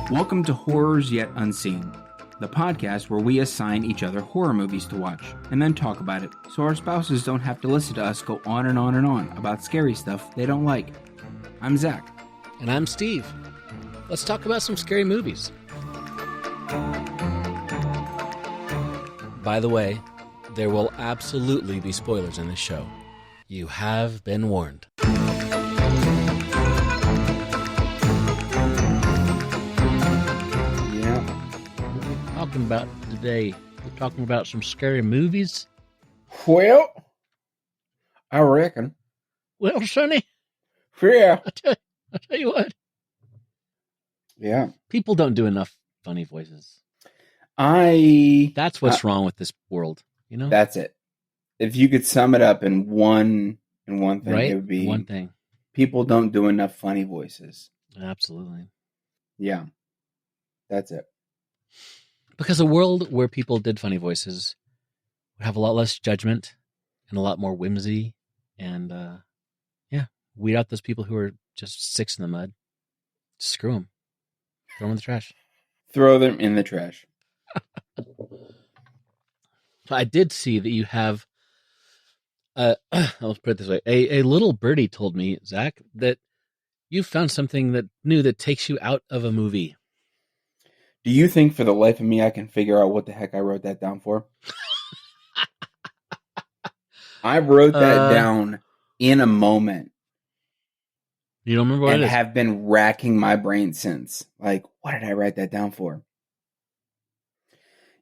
Welcome to Horrors Yet Unseen, the podcast where we assign each other horror movies to watch and then talk about it so our spouses don't have to listen to us go on and on and on about scary stuff they don't like. I'm Zach. And I'm Steve. Let's talk about some scary movies. By the way, there will absolutely be spoilers in this show. You have been warned. About today. We're talking about some scary movies. Well, I reckon. Well, Sonny. Yeah. I'll tell you what. Yeah. People don't do enough funny voices. That's what's wrong with this world, you know? That's it. If you could sum it up in one thing, right? It would be one thing. People don't do enough funny voices. Absolutely. Yeah. That's it. Because a world where people did funny voices would have a lot less judgment and a lot more whimsy and, weed out those people who are just sticks in the mud. Screw them. Throw them in the trash. Throw them in the trash. I did see that you have, I'll put it this way, a little birdie told me, Zach, that you found something that new that takes you out of a movie. Do you think for the life of me I can figure out what the heck I wrote that down for? I wrote that down in a moment. You don't remember what it is? And have been racking my brain since. Like, what did I write that down for?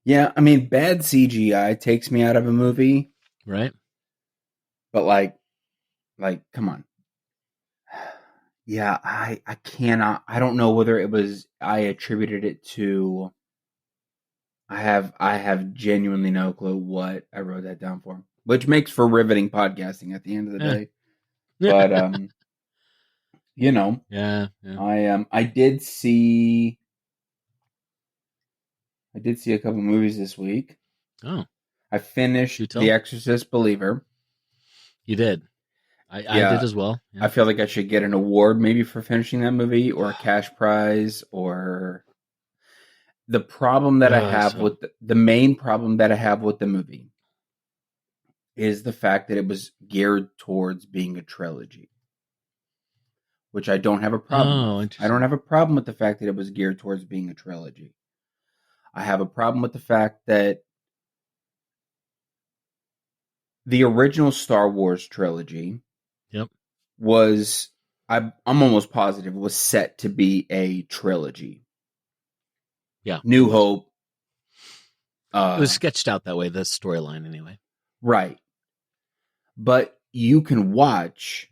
Yeah, I mean, bad CGI takes me out of a movie. Right. But like, come on. Yeah, I cannot. I don't know whether it was I attributed it to. I have genuinely no clue what I wrote that down for, which makes for riveting podcasting at the end of the day. But you know, yeah. I did see a couple movies this week. Oh, I finished The Exorcist Believer. You did. I did as well. Yeah. I feel like I should get an award maybe for finishing that movie or a cash prize or the problem that I have with the main problem that I have with the movie is the fact that it was geared towards being a trilogy, which I don't have a problem with. I don't have a problem with the fact that it was geared towards being a trilogy. I have a problem with the fact that the original Star Wars trilogy was, I'm almost positive, was set to be a trilogy. Yeah. New Hope. It was sketched out that way, the storyline anyway. Right. But you can watch,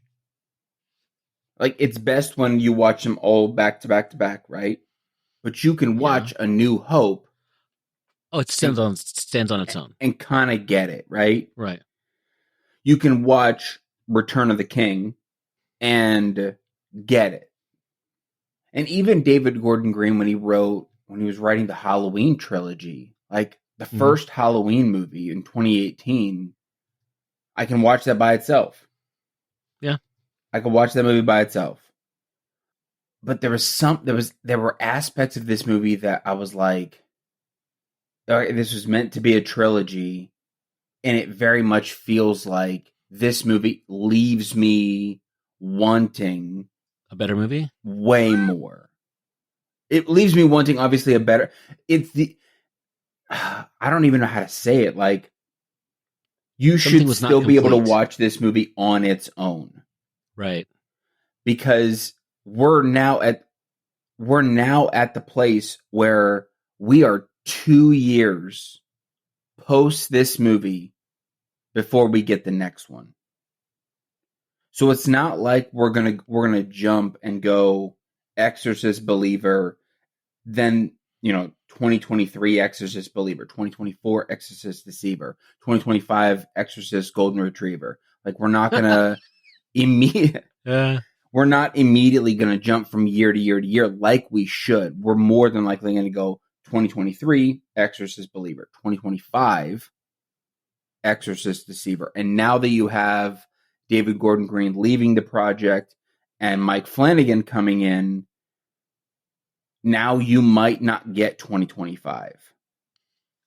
like, it's best when you watch them all back to back to back, right? But you can watch A New Hope. Oh, it stands on its own. And kind of get it, right? Right. You can watch Return of the King and get it. And even David Gordon Green, when he was writing the Halloween trilogy, like the first Halloween movie in 2018, I can watch that by itself. Yeah. I can watch that movie by itself. But there were aspects of this movie that I was like, this was meant to be a trilogy, and it very much feels like this movie leaves me wanting a better movie, way more. It leaves me wanting, obviously, a better. I don't even know how to say it. Like, you should still be able to watch this movie on its own, right? Because we're now at the place where we are 2 years post this movie before we get the next one. So it's not like we're gonna jump and go Exorcist Believer, then 2023 Exorcist Believer, 2024 Exorcist Deceiver, 2025 Exorcist Golden Retriever. Like, we're not gonna we're not immediately gonna jump from year to year to year like we should. We're more than likely gonna go 2023, Exorcist Believer. 2025, Exorcist Deceiver. And now that you have David Gordon Green leaving the project and Mike Flanagan coming in, now you might not get 2025.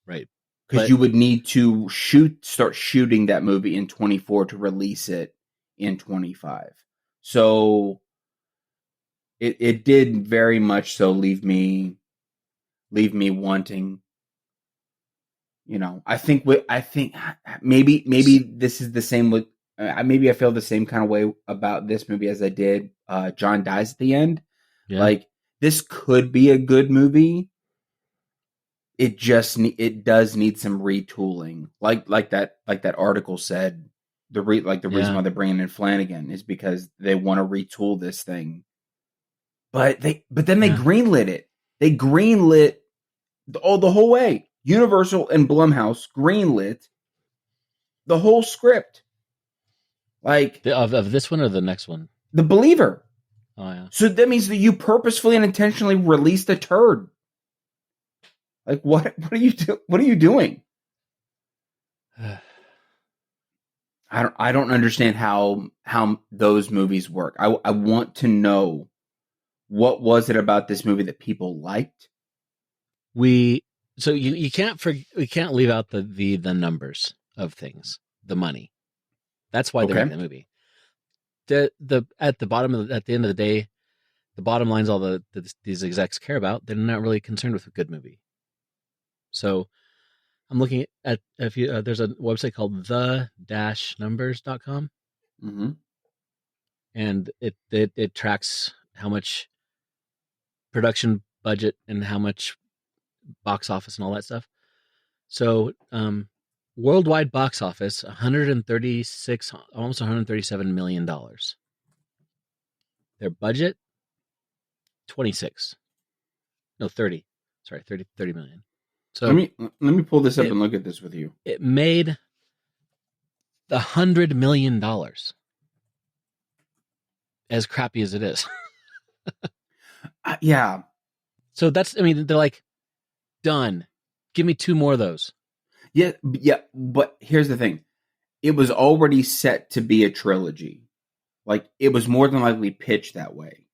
Right. Because you would need to start shooting that movie in 24 to release it in 25. So it did very much so leave me wanting. You know, I think maybe this is the same with. Maybe I feel the same kind of way about this movie as I did John Dies at the End. Yeah. Like, this could be a good movie. It does need some retooling. Like that article said, the reason why they're bringing in Flanagan is because they want to retool this thing. But then they greenlit it. They greenlit the whole way. Universal and Blumhouse greenlit the whole script. Like, of this one or the next one? The Believer. Oh yeah. So that means that you purposefully and intentionally released a turd. Like, what are you doing? I don't understand how those movies work. I want to know, what was it about this movie that people liked? So you can't we can't leave out the numbers of things, the money. That's why they're making the movie. At the bottom at the end of the day, the bottom line is all these execs care about. They're not really concerned with a good movie. So I'm looking at there's a website called the-numbers.com. Mm-hmm. And it tracks how much production budget and how much box office and all that stuff. So worldwide box office, almost $137 million. Their budget, 26. No, 30. Sorry, 30 million. So let me pull this up and look at this with you. It made $100 million. As crappy as it is. Yeah. So they're like, done. Give me 2 more of those. Yeah, but here's the thing. It was already set to be a trilogy. Like, it was more than likely pitched that way.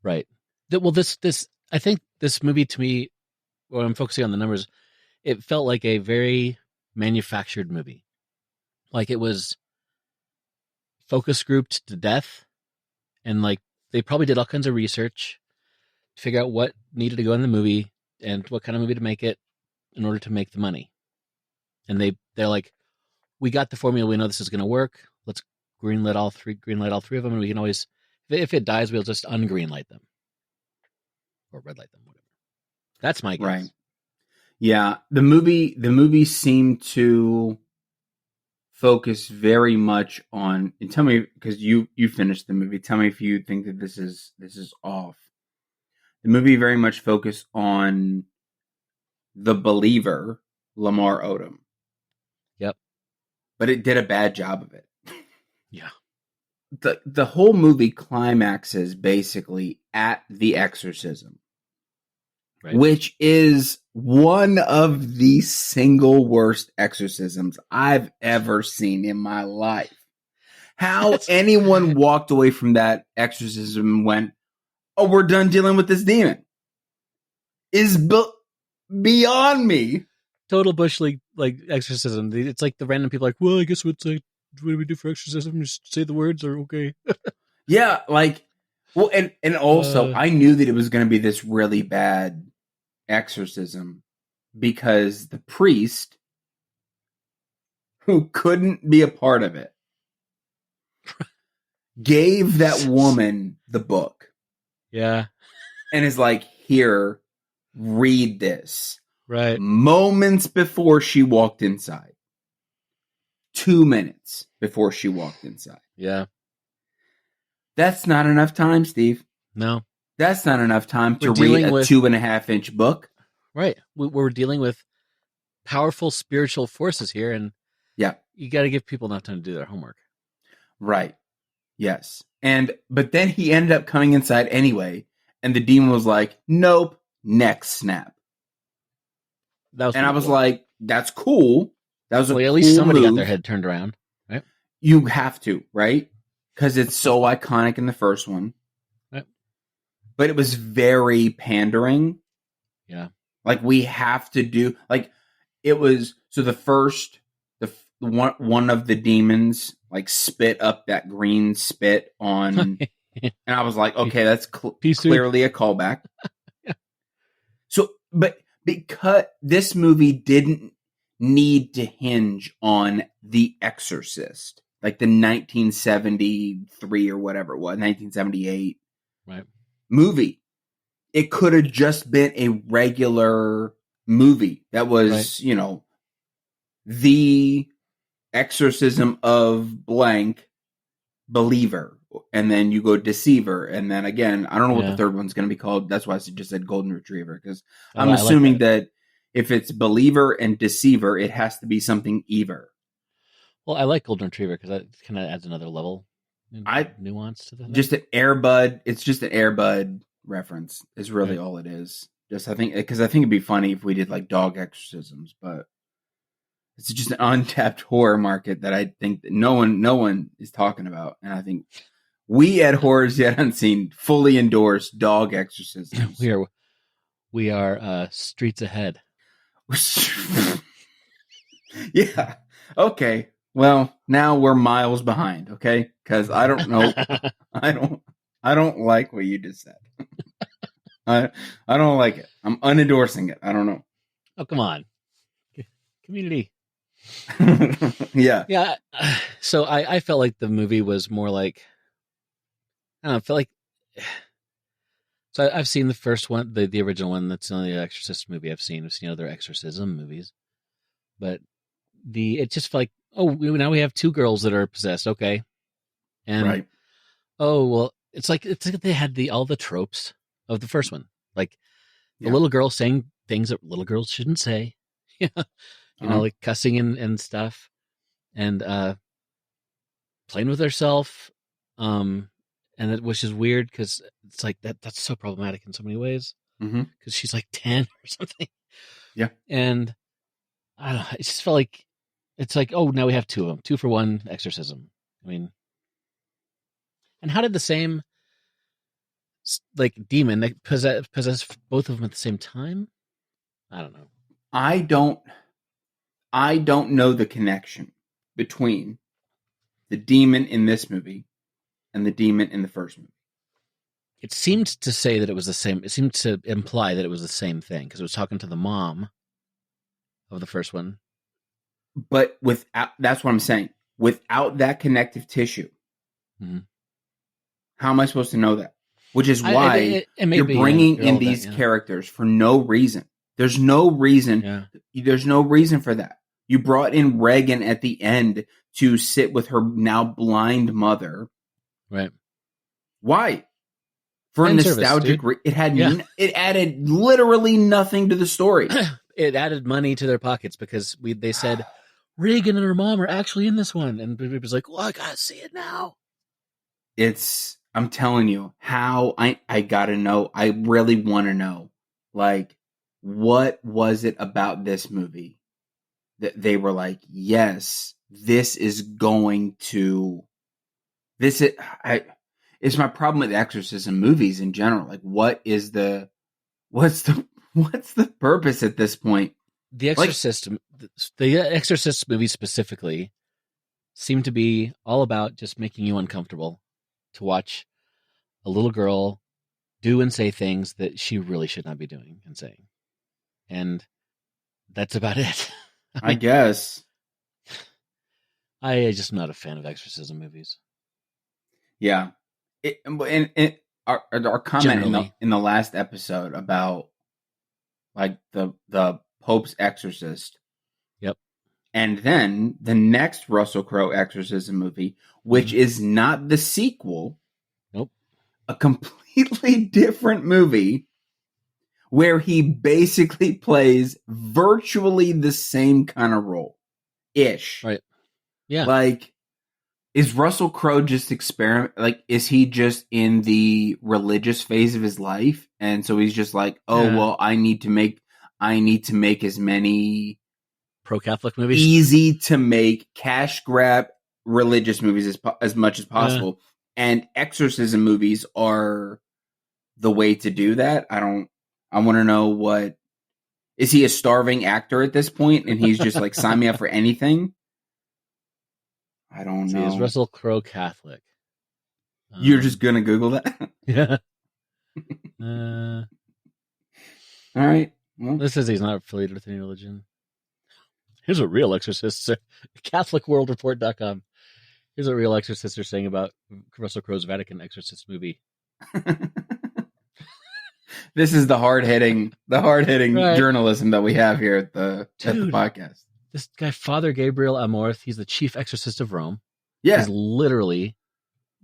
Right. Well, I think this movie, to me, when I'm focusing on the numbers, it felt like a very manufactured movie. Like, it was focus grouped to death, and like they probably did all kinds of research to figure out what needed to go in the movie and what kind of movie to make it in order to make the money. And they're like, we got the formula, we know this is going to work. Let's greenlight all three of them, and we can always, if it dies, we'll just ungreenlight them or red light them, whatever. That's my guess. Right. Yeah, the movie seemed to focus very much on, and tell me, because you finished the movie, tell me if you think that this is off. The movie very much focused on the believer, Lamar Odom. Yep. But it did a bad job of it. Yeah. The whole movie climaxes basically at the exorcism. Right. Which is one of the single worst exorcisms I've ever seen in my life. How anyone walked away from that exorcism and went, "Oh, we're done dealing with this demon," is beyond me. Total Bush League like exorcism. It's like the random people are like, well, I guess what do we do for exorcism? Just say the words, or okay. Yeah, like, well, and also I knew that it was going to be this really bad exorcism because the priest, who couldn't be a part of it, gave that woman the book. Yeah. And is like, here, read this. Right. Moments before she walked inside. 2 minutes before she walked inside. Yeah. That's not enough time, Steve. No. That's not enough time to read a 2.5-inch book. Right. We're dealing with powerful spiritual forces here, and yeah, you got to give people enough time to do their homework. Right. Yes. But then he ended up coming inside anyway, and the demon was like, nope, neck snap. That was And I pretty was cool. like, that's cool. That was a Well, at cool least somebody got move. their head turned around, right? You have to, right? Because it's so iconic in the first one. Right. But it was very pandering. Yeah. Like, we have to do, like, it was, so the first, one of the demons, like, spit up that green spit on, and I was like, okay, that's clearly a callback. Yeah. So, but because this movie didn't need to hinge on The Exorcist, like the 1973 or whatever it was, 1978 Right. movie. It could have just been a regular movie that was, Right. you know, the exorcism of blank believer. And then you go deceiver. And then again, I don't know what the third one's going to be called. That's why I just said golden retriever. Because I'm assuming that if it's believer and deceiver, it has to be something either. Well, I like golden retriever because that kind of adds another level nuance to the thing. Just an Airbud. It's just an Airbud reference is really all it is. Just I think it'd be funny if we did like dog exorcisms, but it's just an untapped horror market that I think that no one is talking about, and I think we at Horrors Yet Unseen fully endorse dog exorcisms. We are streets ahead. Yeah. Okay. Well, now we're miles behind. Okay, because I don't know. I don't like what you just said. I don't like it. I'm unendorsing it. I don't know. Oh, come on. Community. Yeah. Yeah. So I felt like the movie was more like, I don't know, I felt like, so I've seen the first one, the original one. That's the only Exorcist movie I've seen. I've seen other exorcism movies, but it just felt like, oh, now we have two girls that are possessed. Okay. And right. Oh, well, it's like they had all the tropes of the first one, like the little girl saying things that little girls shouldn't say, you know, like cussing and stuff, and playing with herself, which is weird because it's like that's so problematic in so many ways because she's like 10 or something. Yeah, and I don't know. It just felt like it's like, oh, now we have two of them, 2 for 1 exorcism. I mean. And how did the same like demon that possess both of them at the same time? I don't know. I don't know the connection between the demon in this movie and the demon in the first movie. It seemed to say that it was the same. It seemed to imply that it was the same thing because it was talking to the mom of the first one. But that's what I'm saying. Without that connective tissue, how am I supposed to know that? Which is why you're bringing in these characters for no reason. There's no reason. Yeah. There's no reason for that. You brought in Regan at the end to sit with her now blind mother. Right. Why? For a nostalgic it added literally nothing to the story. It added money to their pockets because they said Regan and her mom are actually in this one, and it was like, well, I gotta see it now. I'm telling you, how I gotta know. I really want to know, like, what was it about this movie that they were like, yes, this is going to it's my problem with exorcism movies in general. Like, what's the purpose at this point? The Exorcist movie specifically seemed to be all about just making you uncomfortable to watch a little girl do and say things that she really should not be doing and saying. And that's about it. I guess. I just am not a fan of exorcism movies. Yeah. Our comment in the last episode about like the Pope's Exorcist. Yep. And then the next Russell Crowe exorcism movie, which is not the sequel. Nope. A completely different movie where he basically plays virtually the same kind of role. Ish. Right. Yeah. Like, is Russell Crowe just is he just in the religious phase of his life? And so he's just like, oh, well, I need to make I need to make as many pro-Catholic movies, easy to make cash grab religious movies as much as possible. And exorcism movies are the way to do that. I want to know what, is he a starving actor at this point and he's just like, sign me up for anything? I don't know. Is Russell Crowe Catholic? You're just going to Google that? Yeah. All right. Well, this says he's not affiliated with any religion. Here's what real exorcists are. CatholicWorldReport.com. Here's what real exorcists are saying about Russell Crowe's Vatican Exorcist movie. This is the hard-hitting Right. journalism that we have here at the podcast. This guy, Father Gabriel Amorth, he's the chief exorcist of Rome. Yeah. He's literally,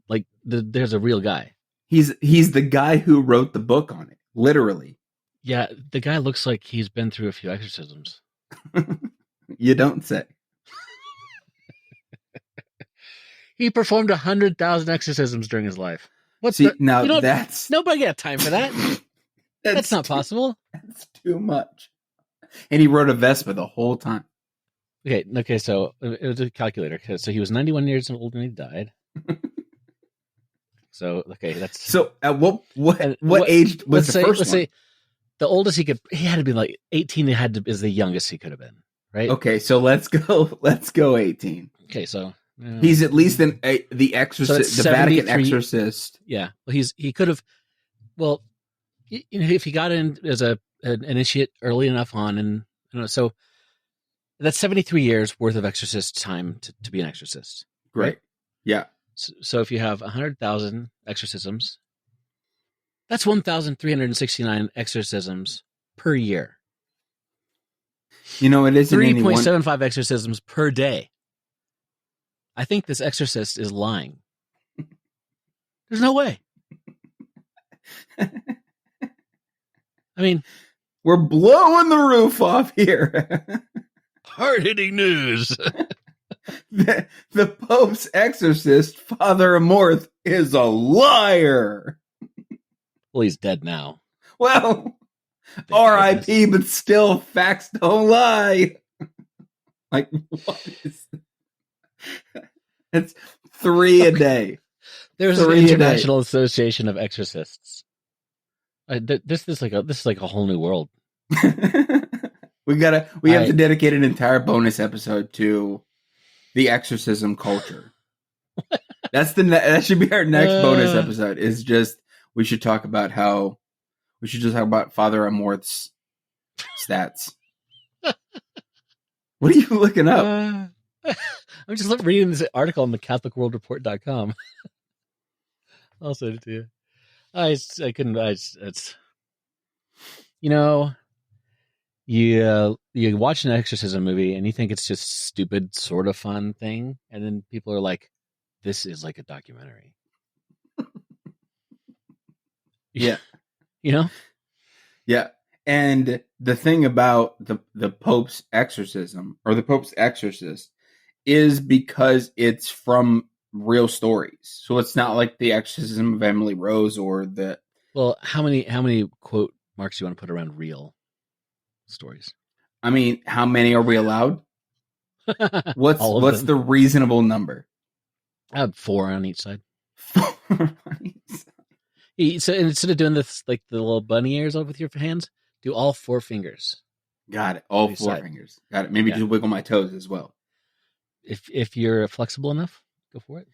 like, there's a real guy. He's the guy who wrote the book on it, literally. Yeah, the guy looks like he's been through a few exorcisms. You don't say. He performed 100,000 exorcisms during his life. Nobody got time for that. That's not possible. That's too much. And he rode a Vespa the whole time. Okay. So it was a calculator. So he was 91 years old when he died. So that's so. At what age was the first one? Let's say the oldest he had to be like 18. Is the youngest he could have been, right? Okay, so let's go 18. Okay, so he's at least the exorcist, so the Vatican exorcist. Yeah, well, he could have. Well, if he got in as an initiate early enough on, and so that's 73 years worth of exorcist time to be an exorcist. Great. Right? Yeah. So if you have 100,000 exorcisms, that's 1,369 exorcisms per year. You know, it isn't 3.75 exorcisms per day. I think this exorcist is lying. There's no way. I mean, we're blowing the roof off here. Hard-hitting news. The Pope's exorcist, Father Amorth, is a liar. Well, he's dead now. Well, R.I.P., but still, facts don't lie. Like, what is that? It's 3 a day. There's an International Association of Exorcists. This is like a whole new world. We have to dedicate an entire bonus episode to the exorcism culture. That should be our next bonus episode. Is just we should talk about Father Amorth's stats. What are you looking up? I'm just reading this article on the CatholicWorldReport.com. I'll send it to you. It's you watch an exorcism movie and you think it's just stupid, sort of fun thing, and then people are like, "This is like a documentary." Yeah, Yeah. And the thing about the Pope's exorcism or the Pope's exorcist is because it's from real stories. So it's not like the exorcism of Emily Rose or the. Well, how many quote marks do you want to put around real stories? I mean, how many are we allowed? What's the reasonable number? 4 on each side. 4 on each side. So instead of doing this like the little bunny ears with your hands, do all 4 fingers. Got it. All 4 fingers. Got it. Maybe just wiggle my toes as well. If you're flexible enough, go for it.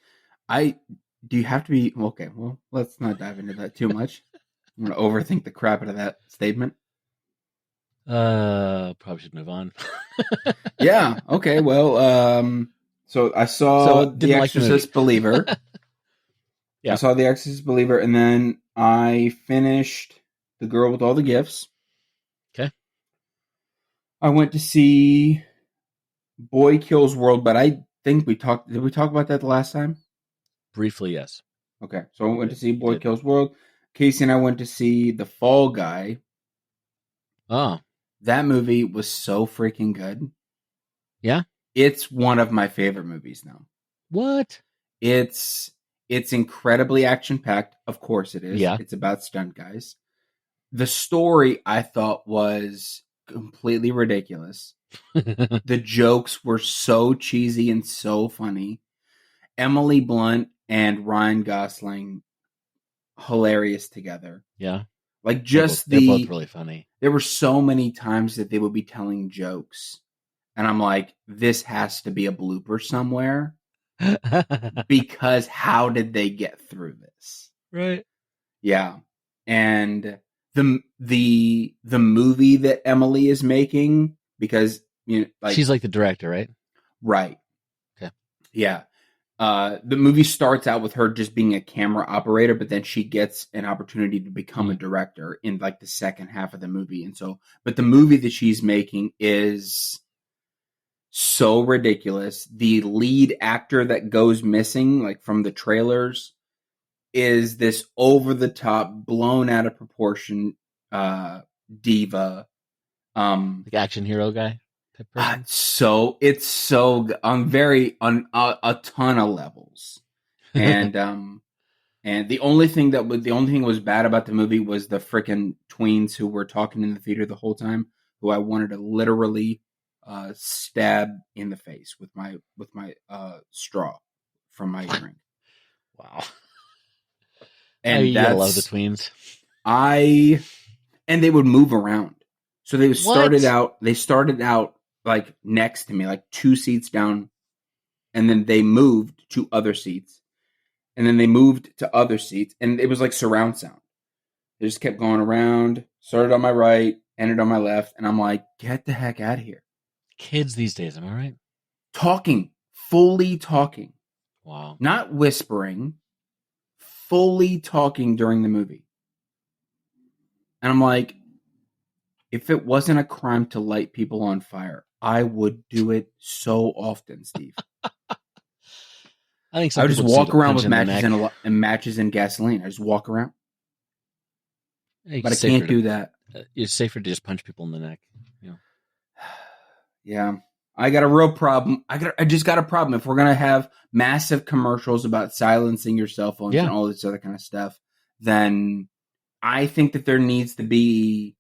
Do you have to be okay? Well, let's not dive into that too much. I'm gonna overthink the crap out of that statement. Probably should move on. Yeah. Okay. Well, so I saw The Exorcist Believer. Yeah. I saw The Exorcist Believer, and then I finished The Girl with All the Gifts. Okay. I went to see Boy Kills World, but I think did we talk about that the last time? Briefly, yes. Okay. So I went to see Boy Kills World. Casey and I went to see The Fall Guy. Oh. That movie was so freaking good. Yeah? It's one of my favorite movies now. What? It's incredibly action-packed. Of course it is. Yeah. It's about stunt guys. The story, I thought, was completely ridiculous. The jokes were so cheesy and so funny. Emily Blunt and Ryan Gosling, hilarious together. Yeah. Like They're both really funny. there were so many times that they would be telling jokes. And I'm like, this has to be a blooper somewhere because how did they get through this? Right. Yeah. And the movie that Emily is making, because she's like the director, right? Right. Okay. Yeah. The movie starts out with her just being a camera operator, but then she gets an opportunity to become a director in like the second half of the movie. And so, but the movie that she's making is so ridiculous. The lead actor that goes missing, like from the trailers, is this over the top, blown out of proportion diva. Like action hero guy type person. I'm very on a ton of levels, and the only thing that was bad about the movie was the freaking tweens who were talking in the theater the whole time, who I wanted to literally stab in the face with my straw from my drink. Wow. And you gotta love the tweens. And they would move around. So they started What? out like next to me, like 2 seats down, and then they moved to other seats. And then they moved to other seats, and it was like surround sound. They just kept going around, started on my right, ended on my left, and I'm like, get the heck out of here. Kids these days, am I right? Talking, fully talking. Wow. Not whispering, fully talking during the movie. And I'm like, if it wasn't a crime to light people on fire, I would do it so often, Steve. I think I would just walk around with matches and gasoline. I just walk around. But I can't can't do that. It's safer to just punch people in the neck. Yeah. I got a real problem. I just got a problem. If we're going to have massive commercials about silencing your cell phones and all this other kind of stuff, then I think that there needs to be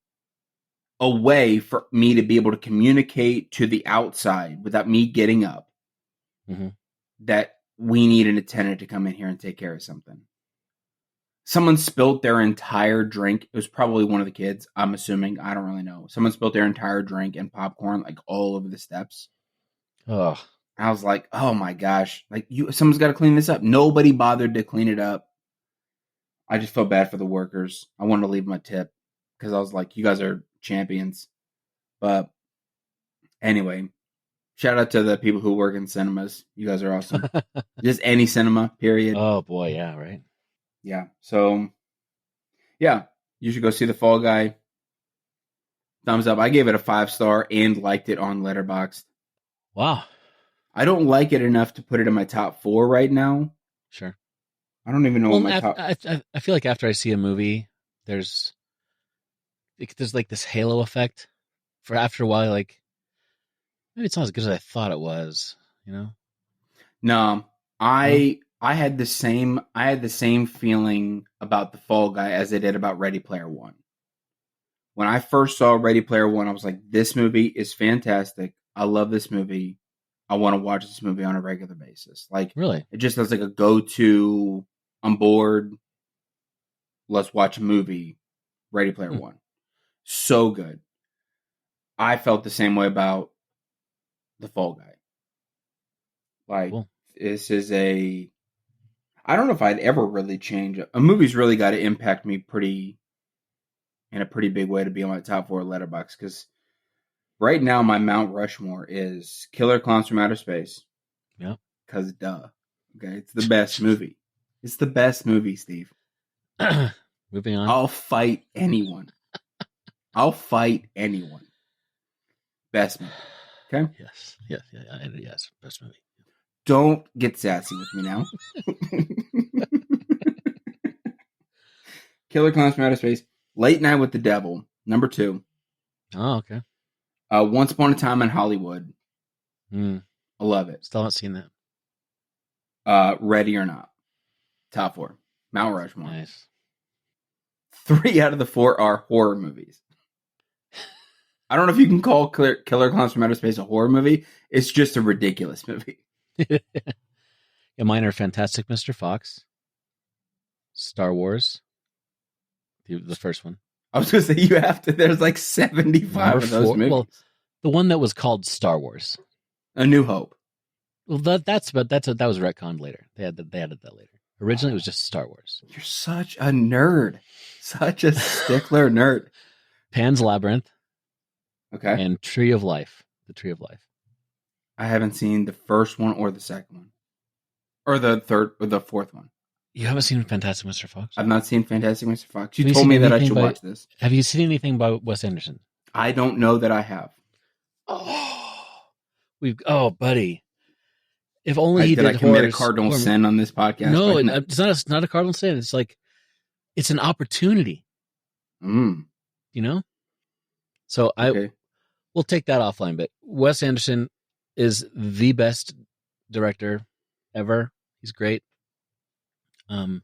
a way for me to be able to communicate to the outside without me getting up that we need an attendant to come in here and take care of something. Someone spilled their entire drink. It was probably one of the kids, I'm assuming. I don't really know. Someone spilled their entire drink and popcorn like all over the steps. Oh. I was like, oh my gosh. Like someone's got to clean this up. Nobody bothered to clean it up. I just felt bad for the workers. I wanted to leave my tip because I was like, you guys are champions. But anyway, shout out to the people who work in cinemas. You guys are awesome. Just any cinema, period. Oh boy, yeah, right. Yeah. So, yeah, you should go see The Fall Guy. Thumbs up. I gave it a 5-star and liked it on Letterboxd. Wow. I don't like it enough to put it in my top 4 right now. Sure. I don't even know what my top. I feel like after I see a movie, there's like this halo effect. For after a while, like maybe it's not as good as I thought it was. No, I had the same feeling about The Fall Guy as I did about Ready Player One. When I first saw Ready Player One, I was like, this movie is fantastic. I love this movie. I want to watch this movie on a regular basis. Like, really, it just has like a go-to. I'm bored. Let's watch a movie. Ready Player One. So good. I felt the same way about The Fall Guy. Like, This is I don't know if I'd ever really change it. A movie's really got to impact me in a pretty big way to be on my top 4 Letterboxd, because right now my Mount Rushmore is Killer Clowns from Outer Space. Yeah. Because duh. Okay, it's the best movie. It's the best movie, Steve. Moving on. I'll fight anyone. Best movie. Okay? Yes. Best movie. Don't get sassy with me now. Killer Clowns from Outer Space. Late Night with the Devil. Number 2. Oh, okay. Once Upon a Time in Hollywood. I love it. Still haven't seen that. Ready or Not. Top 4. Mount Rushmore. Nice. 3 out of the 4 are horror movies. I don't know if you can call Killer Clowns from Outer Space a horror movie. It's just a ridiculous movie. Yeah, mine are Fantastic Mr. Fox, Star Wars, the first one. I was going to say, you have to, there's like 75 Number of those 4. movies. Well, the one that was called Star Wars. A New Hope. Well, that was retconned later. They added that later. Originally, it was just Star Wars. You're such a nerd. Such a stickler nerd. Pan's Labyrinth. Okay. And Tree of Life. The Tree of Life. I haven't seen the first one or the second one. Or the third or the fourth one. You haven't seen Fantastic Mr. Fox? I've not seen Fantastic Mr. Fox. You told me that I should watch this. Have you seen anything by Wes Anderson? I don't know that I have. Oh, buddy. If only he did I commit a cardinal sin on this podcast? No, it's not a cardinal sin. It's like, it's an opportunity. You know? So we'll take that offline, but Wes Anderson is the best director ever. He's great. I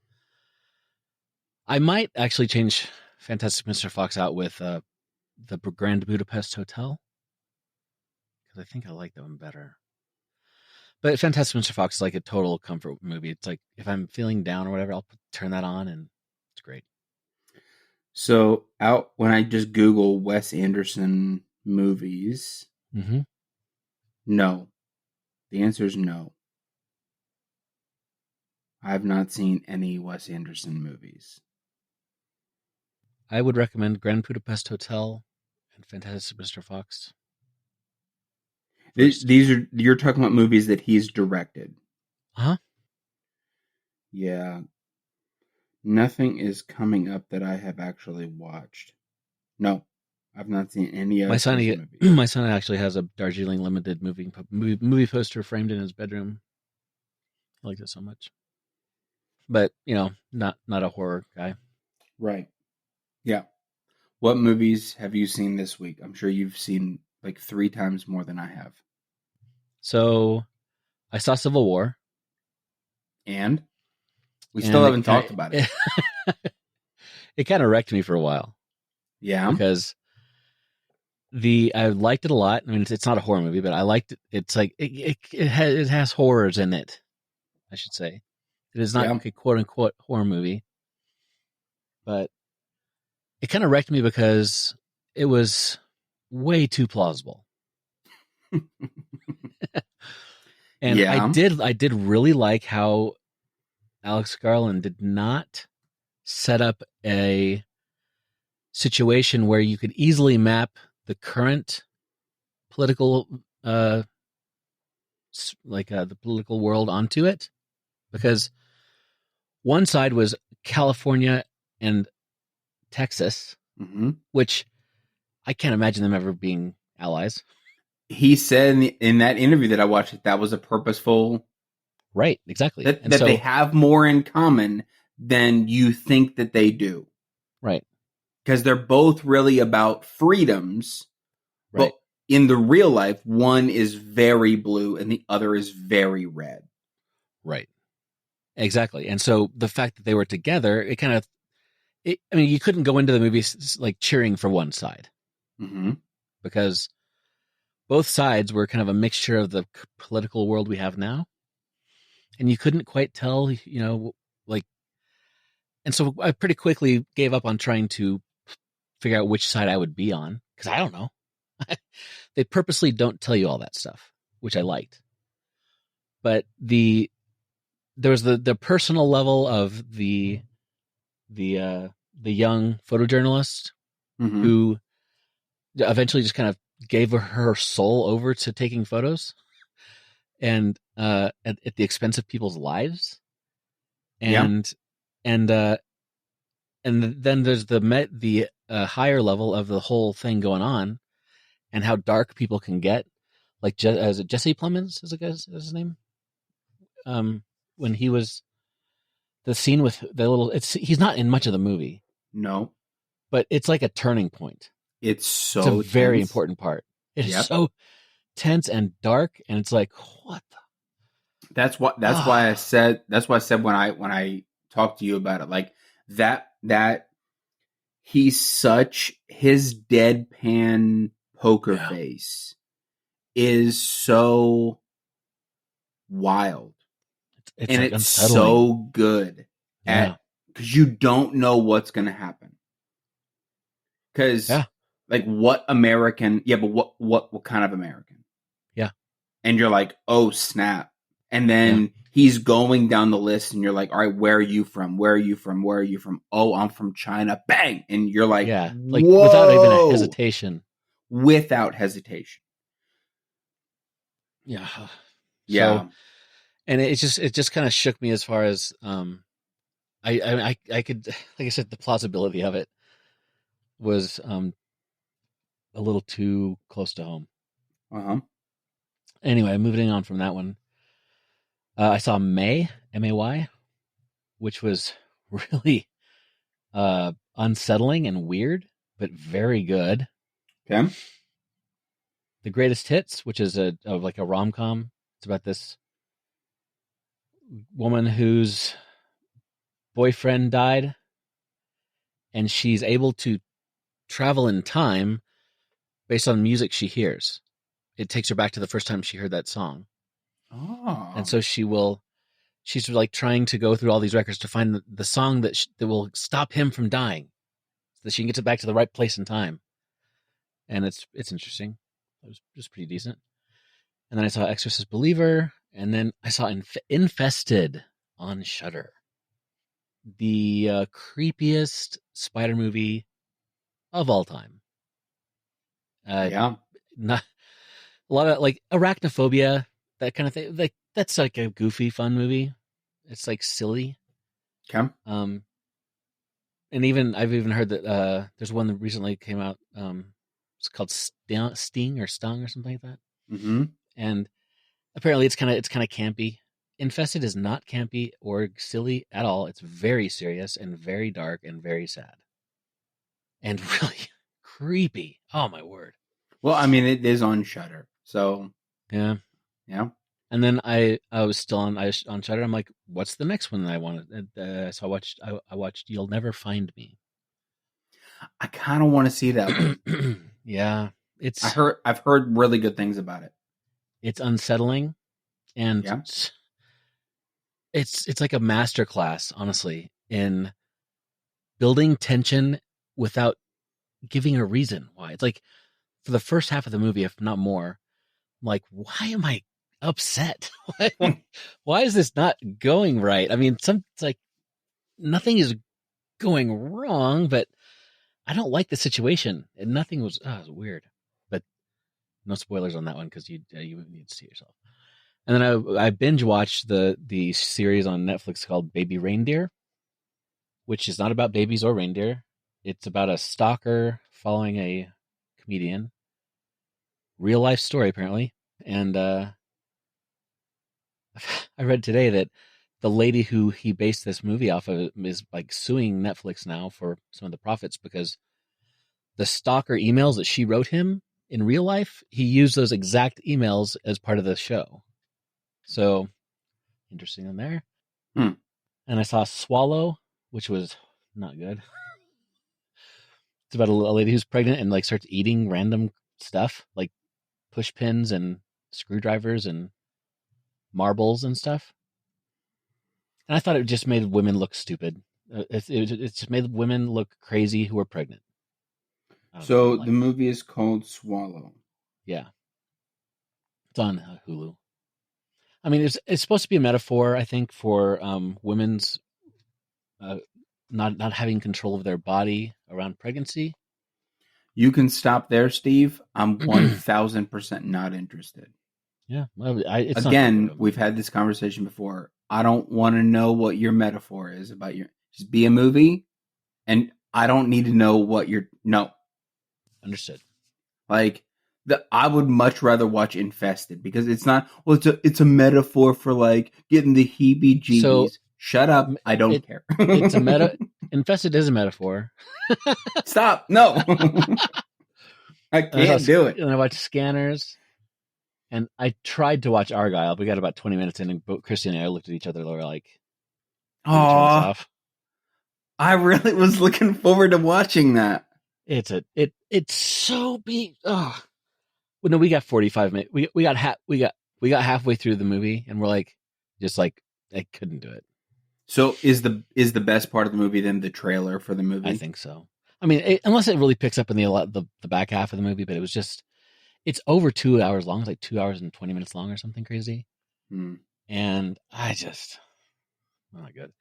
might actually change Fantastic Mr. Fox out with the Grand Budapest Hotel, because I think I like that one better. But Fantastic Mr. Fox is like a total comfort movie. It's like, if I'm feeling down or whatever, I'll turn that on and it's great. So when I just Google Wes Anderson movies, no. The answer is no. I have not seen any Wes Anderson movies. I would recommend Grand Budapest Hotel and Fantastic Mr. Fox. You're talking about movies that he's directed. Uh-huh. Yeah. Nothing is coming up that I have actually watched. No, I've not seen any of my son actually has a Darjeeling Limited movie poster framed in his bedroom. I like it so much. But, not a horror guy. Right. Yeah. What movies have you seen this week? I'm sure you've seen like 3 times more than I have. So, I saw Civil War. And? We still haven't talked about it. It kind of wrecked me for a while. Yeah. Because I liked it a lot. I mean, it's not a horror movie, but I liked it. It's like, it has horrors in it, I should say. It is not a quote unquote horror movie. But it kind of wrecked me because it was way too plausible. And I did really like how Alex Garland did not set up a situation where you could easily map the current political, the political world onto it, because one side was California and Texas, which I can't imagine them ever being allies. He said in that interview that I watched that was a purposeful... Right, exactly. That they have more in common than you think that they do. Right. Because they're both really about freedoms. Right. But in the real life, one is very blue and the other is very red. Right. Exactly. And so the fact that they were together, you couldn't go into the movie like cheering for one side. Because both sides were kind of a mixture of the political world we have now. And you couldn't quite tell, and so I pretty quickly gave up on trying to figure out which side I would be on, because I don't know. They purposely don't tell you all that stuff, which I liked. But there was the personal level of the young photojournalist who eventually just kind of gave her soul over to taking photos, and at the expense of people's lives, and then there's the higher level of the whole thing going on, and how dark people can get. Like, is it Jesse Plemons? Is his name? When he was the scene with the little, he's not in much of the movie. No, but it's like a turning point. It's a very important part. It is so tense and dark, and it's like, what the? That's why I said when I talked to you about it, like that his deadpan Poker Yeah. Face is so wild. It's And like it's unsettling. so good Yeah. because you don't know what's going to happen. Because, Yeah. like, what American? Yeah, but what kind of American? Yeah. And you're like, oh snap! And Yeah. then he's going down the list, and you're like, all right, where are you from? Where are you from? Where are you from? Oh, I'm from China. Bang! And you're like, Yeah. Like without even a whoa! hesitation. Without hesitation. Yeah. So, Yeah. and it just kind of shook me as far as I could, like I said, the plausibility of it was a little too close to home. Uh huh. Anyway, moving on from that one, I saw May, May, which was really unsettling and weird, but very good. Okay. The Greatest Hits, which is like a rom com. It's about this woman whose boyfriend died, and she's able to travel in time based on music she hears. It takes her back to the first time she heard that song, and Oh. so she's like trying to go through all these records to find the song that will stop him from dying, so that she can get it back to the right place in time. And it's interesting. It was just pretty decent. And then I saw Exorcist Believer, and then I saw Infested on Shudder, the creepiest spider movie of all time. Uh, Yeah. not a lot of like arachnophobia, that kind of thing. Like that's like a goofy, fun movie. It's like silly. Okay. Um, and even I've even heard that there's one that recently came out. It's called Sting or Stung or something like that. Mm-hmm. And apparently it's kind of campy. Infested is not campy or silly at all. It's very serious and very dark and very sad and really creepy. Oh my word! Well, I mean, it is on Shutter, so Yeah. yeah. And then I was still on Shutter. I'm like, what's the next one that I wanted? So I watched You'll Never Find Me. I kind of want to see that one. Yeah, it's I've heard really good things about it. it's unsettling, and Yeah. it's like a masterclass, honestly, in building tension without giving a reason why. It's like for the first half of the movie, if not more, I'm like, why am I upset? Why is this not going right? I mean, it's like nothing is going wrong, but I don't like the situation, and nothing was. Oh, it was weird, but no spoilers on that one because you need to see it yourself. And then I binge watched the series on Netflix called Baby Reindeer, which is not about babies or reindeer. It's about a stalker following a comedian. Real life story, apparently. And I read today that the lady who he based this movie off of is like suing Netflix now for some of the profits because the stalker emails that she wrote him in real life, he used those exact emails as part of the show. So interesting on there. Hmm. And I saw Swallow, which was not good. It's about a lady who's pregnant and like starts eating random stuff like push pins and screwdrivers and marbles and stuff. And I thought it just made women look stupid. It just made women look crazy who were pregnant. I don't know. I So didn't the like it. movie is called Swallow. Yeah, it's on Hulu. I mean, it's supposed to be a metaphor, I think, for women's uh, not having control of their body around pregnancy. You can stop there, Steve. I'm 1000% not interested. Yeah, well, it's not that good Again, of a we've movie. had this conversation before. I don't want to know what your metaphor is about your. Just be a movie, and I don't need to know what your. No, Understood. like I would much rather watch Infested because it's not. Well, it's a metaphor for like getting the So heebie-jeebies. Shut up! I don't it care. it's a meta. Infested is a metaphor. Stop! No, I And can't do it. I watched Scanners, and I tried to watch Argyle. We got about 20 minutes in, and both Christy and I looked at each other and were like, "Did we turn this Aw, off?" I really was looking forward to watching that. It's so beat. Oh, Well, no, we got 45 minutes. We got halfway through the movie, and we're like, just like, I couldn't do it. So is the best part of the movie then the trailer for the movie? I think so. I mean, unless it really picks up in the back half of the movie, but it was just, it's over 2 hours long. It's like 2 hours and 20 minutes long or something crazy. Hmm. And I just, not good.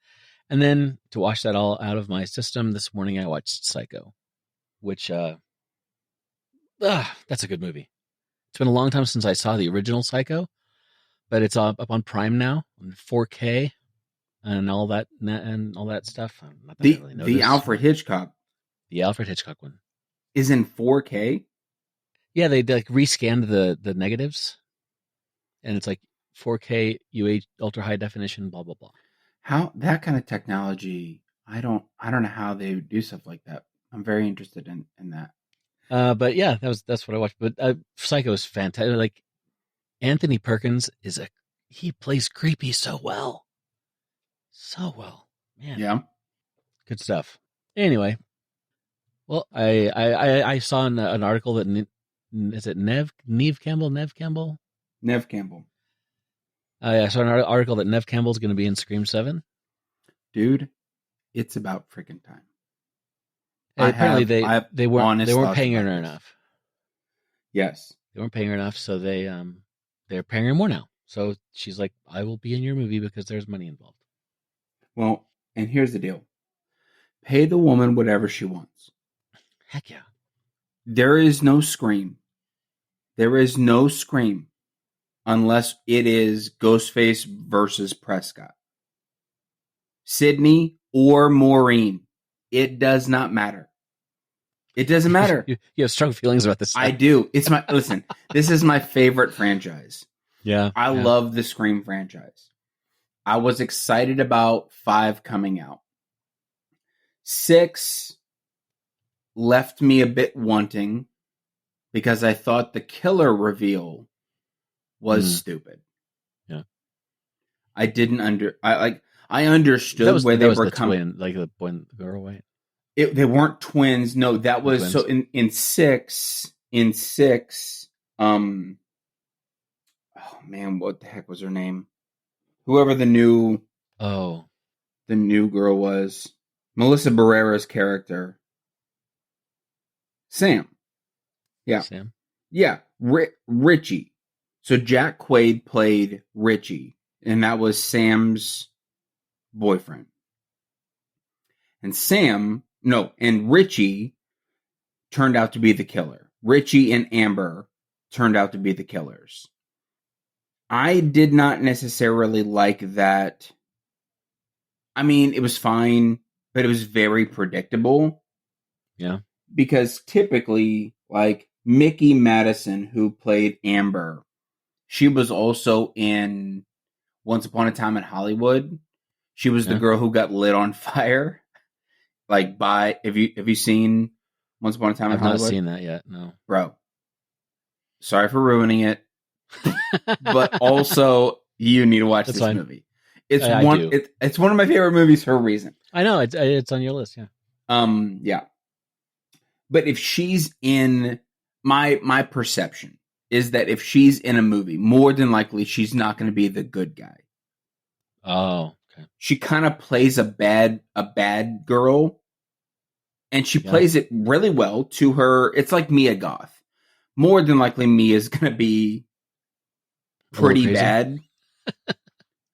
And then to wash that all out of my system, this morning I watched Psycho, which, that's a good movie. It's been a long time since I saw the original Psycho, but it's up on Prime now in 4K and all that stuff. Not that I really The noticed. Alfred Hitchcock The Alfred Hitchcock one. is in 4K. Yeah, they like rescanned the negatives, and it's like 4K UH ultra high definition, blah blah blah. How that kind of technology? I don't know how they would do stuff like that. I'm very interested in that. But yeah, that's what I watched. But Psycho is fantastic. Like Anthony Perkins he plays creepy so well, man. Yeah. Good stuff. Anyway, well, I saw an article that is it Neve Campbell? Nev Campbell. I saw an article that Neve Campbell's going to be in Scream 7. Dude, it's about freaking time. Apparently they weren't paying her this. enough. Yes. They weren't paying her enough, so they're paying her more now. So she's like, I will be in your movie because there's money involved. Well, and here's the deal. Pay the woman whatever she wants. Heck yeah. There is no Scream. There is no Scream unless it is Ghostface versus Prescott. Sydney or Maureen. It does not matter. It doesn't matter. You have strong feelings about this. I do. Listen, this is my favorite franchise. Yeah. I love the Scream franchise. I was excited about 5 coming out. 6 left me a bit wanting because I thought the killer reveal was stupid. Yeah. I didn't I understood where they were coming. Like the boy and the girl, right? They weren't twins. No, that was twins. So in 6, oh man, what the heck was her name? Whoever the new girl was. Melissa Barrera's character. Sam. Yeah. Sam. Yeah. Richie. So Jack Quaid played Richie, and that was Sam's boyfriend. And Richie turned out to be the killer. Richie and Amber turned out to be the killers. I did not necessarily like that. I mean, it was fine, but it was very predictable. Yeah. Because typically, like Mickey Madison, who played Amber, she was also in Once Upon a Time in Hollywood. She was the girl who got lit on fire. Like have you seen Once Upon a Time in Hollywood? I've not seen that yet, no. Bro. Sorry for ruining it. But also you need to watch this movie. It's it's one of my favorite movies for a reason. I know, it's on your list, yeah. Yeah. But if she's in my perception is that if she's in a movie, more than likely she's not going to be the good guy. Oh, okay. She kind of plays a bad girl, and she plays it really well to her. It's like Mia Goth. More than likely, Mia's going to be pretty bad.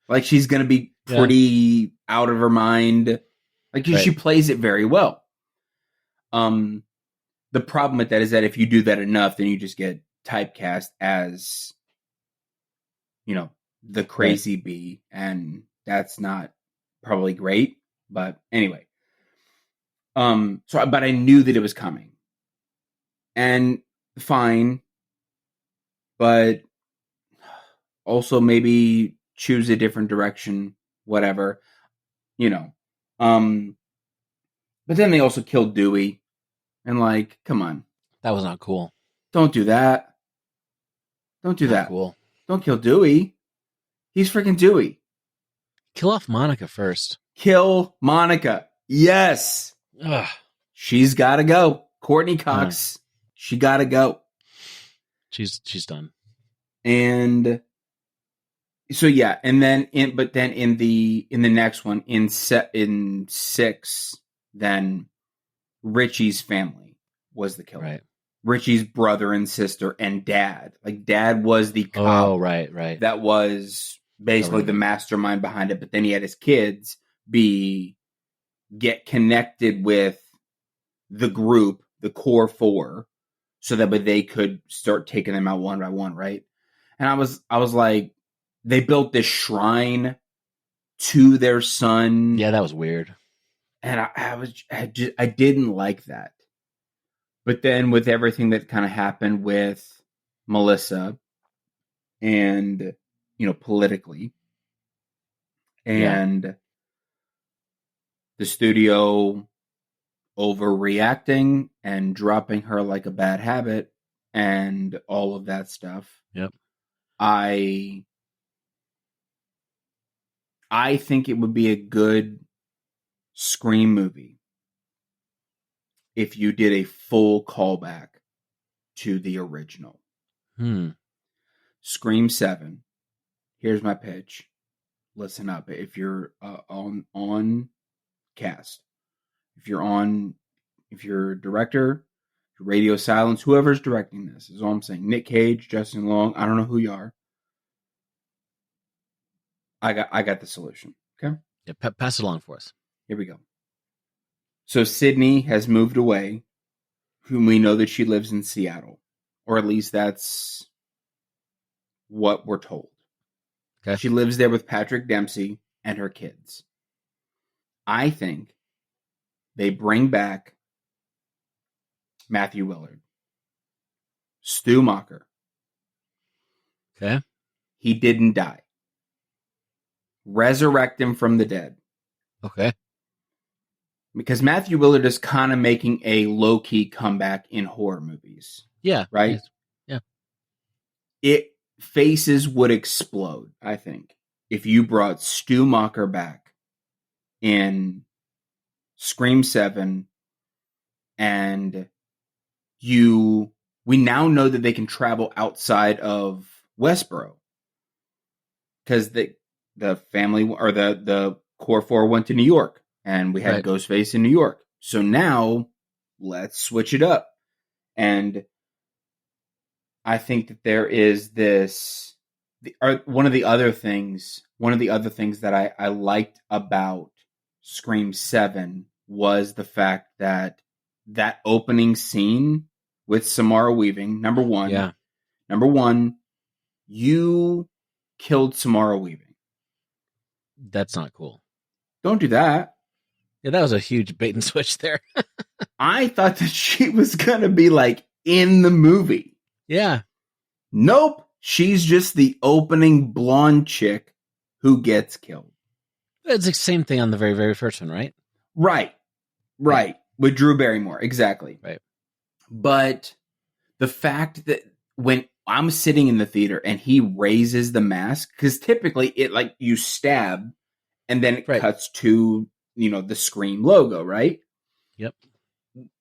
Like she's going to be pretty out of her mind. Like she plays it very well. The problem with that is that if you do that enough, then you just get typecast as, the crazy bee, and that's not probably great. But anyway, but I knew that it was coming, and fine, but also maybe choose a different direction, whatever, But then they also killed Dewey. And like, come on. That was not cool. Don't do that. Don't do that. Cool. Don't kill Dewey. He's freaking Dewey. Kill off Monica first. Kill Monica. Yes. Ugh. She's got to go. Courtney Cox. She got to go. She's done. And so yeah, and then in the next one in 6, then Richie's family was the killer. Right. Richie's brother and sister and dad. Like dad was the cop Oh, right. that was basically the Government. mastermind behind it, but then he had his kids get connected with the group, the core 4, so that they could start taking them out one by one, right? And I was like, they built this shrine to their son. Yeah, that was weird. And I didn't like that. But then with everything that kind of happened with Melissa and, politically, and the studio overreacting and dropping her like a bad habit and all of that stuff. Yep. I think it would be a good Scream movie if you did a full callback to the original. Scream 7. Here's my pitch. Listen up. If you're on cast, if you're director, radio silence, whoever's directing this is all I'm saying. Nick Cage, Justin Long, I don't know who you are. I got the solution. Okay. Yeah, pass it along for us. Here we go. So Sydney has moved away, whom we know that she lives in Seattle, or at least that's what we're told. Okay. She lives there with Patrick Dempsey and her kids. I think they bring back Matthew Willard, Stu Macher. Okay. He didn't die. Resurrect him from the dead. Okay. Because Matthew Willard is kind of making a low-key comeback in horror movies. Yeah. Right? Yeah. Faces would explode, I think, if you brought Stu Macher back in Scream 7 and we now know that they can travel outside of Westboro because the family or the core 4 went to New York and we had Ghostface in New York. So now let's switch it up. And I think that there is one of the other things that I liked about Scream 7 was the fact that opening scene with Samara Weaving, number one, you killed Samara Weaving. That's not cool. Don't do that. Yeah, that was a huge bait and switch there. I thought that she was going to be like in the movie. Yeah. Nope. She's just the opening blonde chick who gets killed. It's the same thing on the very, very first one, right? Right. Yeah. With Drew Barrymore. Exactly. Right. But the fact that when I'm sitting in the theater and he raises the mask, because typically it like you stab and then it cuts to, the Scream logo, right? Yep.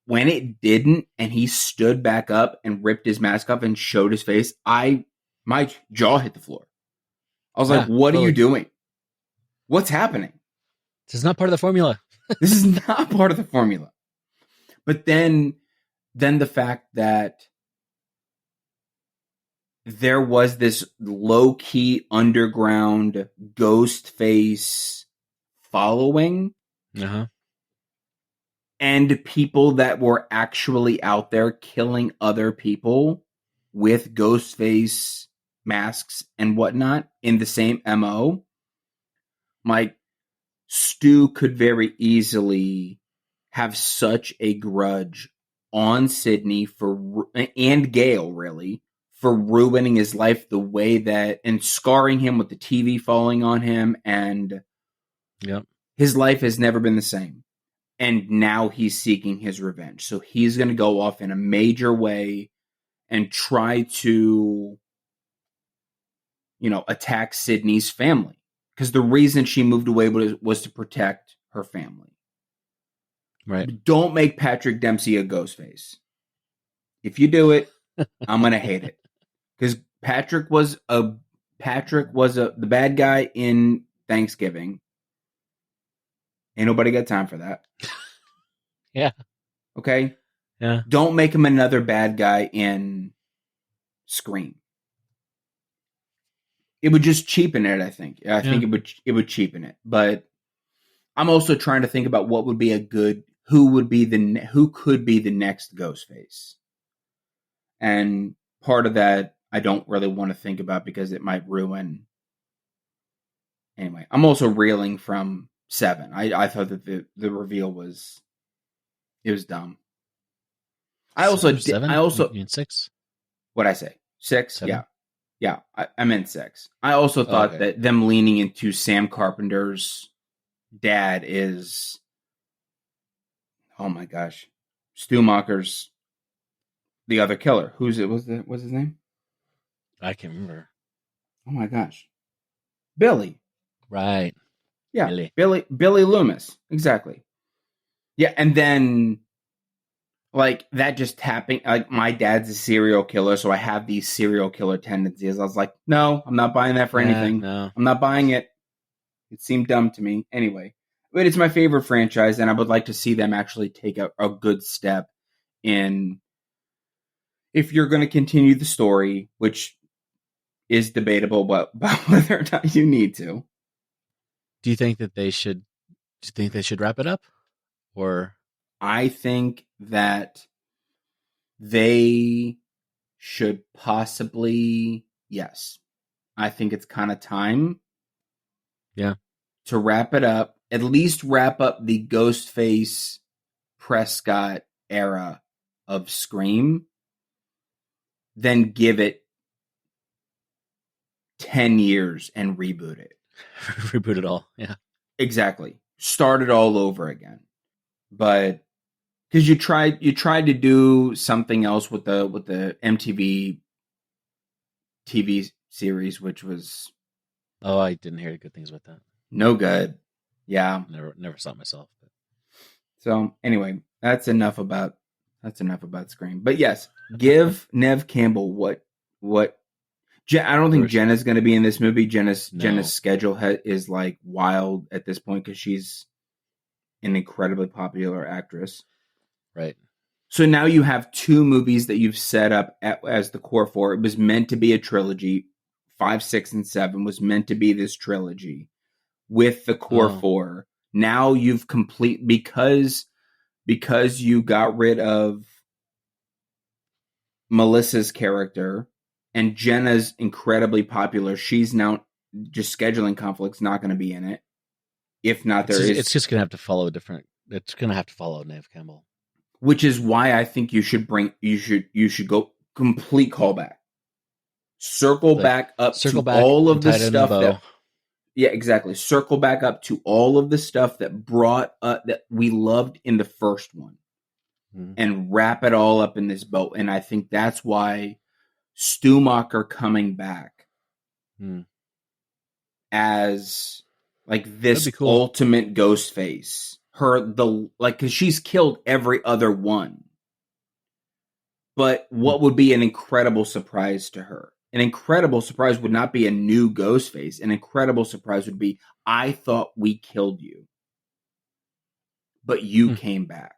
When it didn't and he stood back up and ripped his mask off and showed his face, my jaw hit the floor. I was like, what are you doing? What's happening? This is not part of the formula. This is not part of the formula. But then the fact that there was this low-key underground ghost face following. Uh-huh. And people that were actually out there killing other people with ghost face masks and whatnot in the same MO. Like, Stu could very easily have such a grudge on Sydney and Gail, really, for ruining his life the way that, and scarring him with the TV falling on him, and his life has never been the same. And now he's seeking his revenge. So he's going to go off in a major way and try to, attack Sydney's family. Because the reason she moved away was to protect her family. Right. Don't make Patrick Dempsey a ghost face. If you do it, I'm going to hate it. because Patrick was the bad guy in Thanksgiving. Ain't nobody got time for that. Yeah. Okay? Yeah. Don't make him another bad guy in Scream. It would just cheapen it, I think. I think it would cheapen it. But I'm also trying to think about what would be who could be the next Ghostface. And part of that I don't really want to think about because it might ruin. Anyway, I'm also reeling from 7. I thought that the reveal was dumb. I also you mean 6? What'd I say? 6? 7? Yeah. I meant 6. I also thought that them leaning into Sam Carpenter's dad is, oh my gosh, Stumacher's the other killer. What's his name? I can't remember. Oh my gosh, Billy. Right. Yeah, Billy Loomis. Exactly. Yeah, and then like that just tapping, like my dad's a serial killer, so I have these serial killer tendencies. I was like, no, I'm not buying that for anything. No. I'm not buying it. It seemed dumb to me. Anyway, but it's my favorite franchise, and I would like to see them actually take a good step in, if you're going to continue the story, which is debatable, but about whether or not you need to. Do you think they should wrap it up? Or I think that they should possibly, yes. I think it's kind of time. Yeah. To wrap it up, at least wrap up the Ghostface Prescott era of Scream, then give it 10 years and reboot it. Reboot it all. Yeah. Exactly. Start it all over again. But because you tried to do something else with the MTV TV series, which was, oh, I didn't hear good things about that. No good. Yeah. Never saw it myself. But. So anyway, that's enough about Scream. But yes, give Neve Campbell what I don't think Jenna's going to be in this movie. Jenna's schedule is like wild at this point because she's an incredibly popular actress. Right. So now you have 2 movies that you've set up as the core 4. It was meant to be a trilogy. 5, 6, and 7 was meant to be this trilogy with the core 4. Now you've because you got rid of Melissa's character and Jenna's incredibly popular. She's now just scheduling conflicts, not going to be in it. If not, it's just going to have to follow it's going to have to follow Neve Campbell. Which is why I think you should go complete callback. Circle back up to all of the stuff that. Yeah, exactly. Circle back up to all of the stuff that that we loved in the first one, and wrap it all up in this boat. And I think that's why Stumacher coming back as like this ultimate Ghostface. Because she's killed every other one. But what would be an incredible surprise to her? An incredible surprise would not be a new Ghostface. An incredible surprise would be, I thought we killed you, but you came back.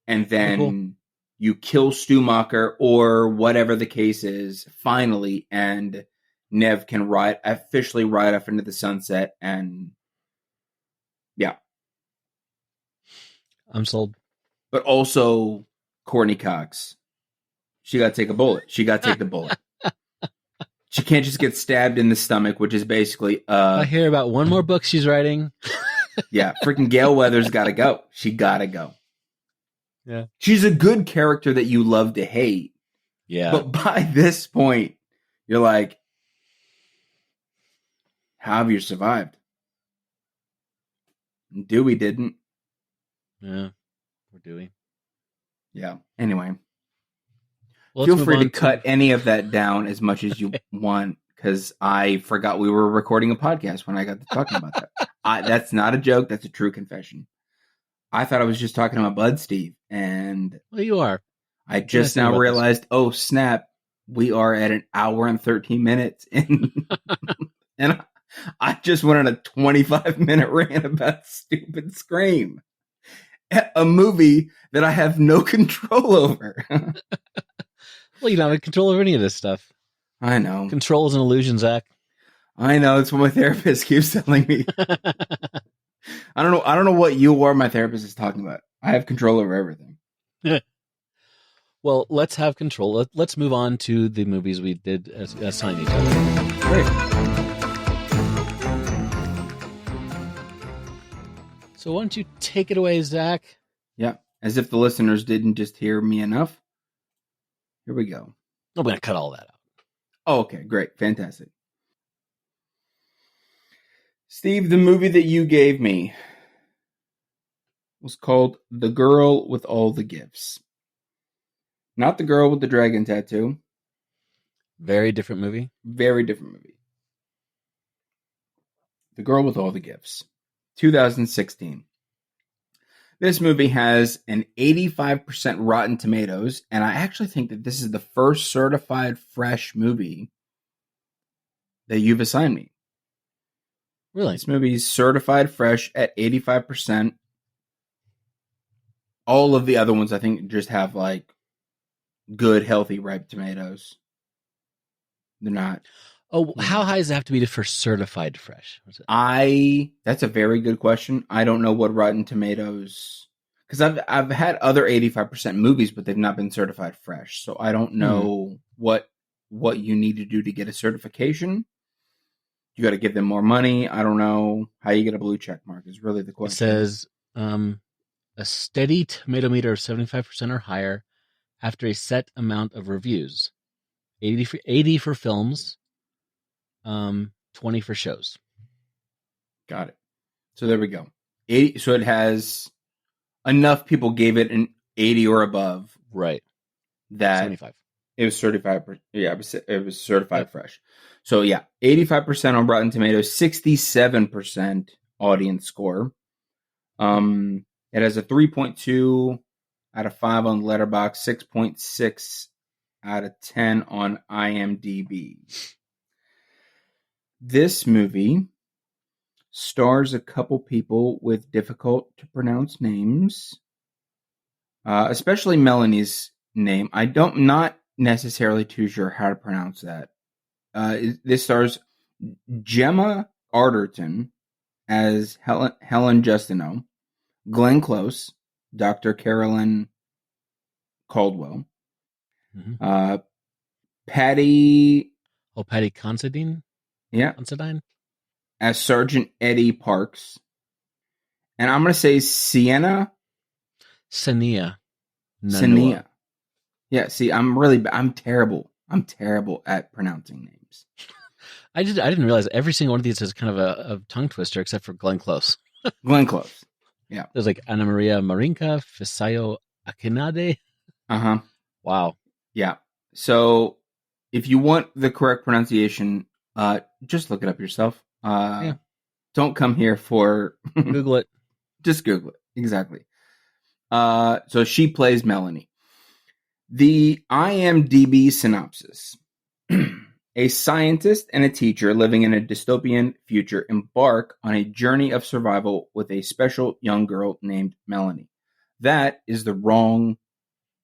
And then you kill Stumacher or whatever the case is, finally, and Neve can officially ride off into the sunset. And yeah. I'm sold. But also Courtney Cox. She got to take a bullet. She got to take the bullet. She can't just get stabbed in the stomach, which is basically... I hear about one more book she's writing. Yeah, freaking Gail Weathers got to go. She got to go. Yeah. She's a good character that you love to hate. Yeah. But by this point, you're like, how have you survived? Dewey didn't. Yeah. Poor Dewey. Yeah. Anyway. Well, feel free to cut any of that down as much as you want, because I forgot we were recording a podcast when I got to talking about that. That's not a joke. That's a true confession. I thought I was just talking about Bud Steve, and well, you are. I just now realized, oh snap, we are at an hour and 13 minutes, and I just went on a 25-minute rant about stupid Scream, a movie that I have no control over. Well, you don't have control over any of this stuff. I know. Control is an illusion, Zach. I know. It's what my therapist keeps telling me. I don't know what you or my therapist is talking about. I have control over everything. Well, let's have control. Let's move on to the movies we did assign each other. Great. So why don't you take it away, Zach? Yeah. As if the listeners didn't just hear me enough. Here we go. I'm going to cut all that out. Oh, okay. Great. Fantastic. Steve, the movie that you gave me was called The Girl with All the Gifts. Not the girl with the dragon tattoo. Very different movie. Very different movie. The Girl with All the Gifts. 2016. This movie has an 85% Rotten Tomatoes, and I actually think that this is the first certified fresh movie that you've assigned me. Really? This movie is certified fresh at 85%. All of the other ones, I think, just have like good, healthy, ripe tomatoes. They're not. Oh, how high does it have to be for certified fresh? That's a very good question. I don't know what Rotten Tomatoes, because I've had other 85% movies, but they've not been certified fresh. So I don't know what you need to do to get a certification. You got to give them more money. I don't know how you get a blue check mark is really the question. It says a steady tomato meter of 75% or higher after a set amount of reviews. 80 for films, 20 for shows. Got it. So there we go. 80. So it has enough people gave it an 80 or above. Right. That 75. It was certified. Yeah, it was certified fresh. So yeah, 85% on Rotten Tomatoes, 67% audience score. It has a 3.2 out of 5 on Letterboxd, 6.6 out of 10 on IMDb. This movie stars a couple people with difficult to pronounce names, especially Melanie's name. I'm not necessarily too sure how to pronounce that. This stars Gemma Arterton as Helen Justino, Glenn Close, Dr. Carolyn Caldwell, Patty Considine? Yeah. Considine? As Sergeant Eddie Parks. And I'm going to say Senia. Senia. Yeah, see, I'm terrible. I'm terrible at pronouncing names. I didn't realize every single one of these is kind of a tongue twister except for Glenn Close. Glenn Close. Yeah. There's like Ana Maria Marinka, Fisayo Akinade. Uh-huh. Wow. Yeah. So if you want the correct pronunciation, just look it up yourself. Don't come here for Google it. Just Google it. Exactly. So she plays Melanie. The IMDb synopsis. A scientist and a teacher living in a dystopian future embark on a journey of survival with a special young girl named Melanie. That is the wrong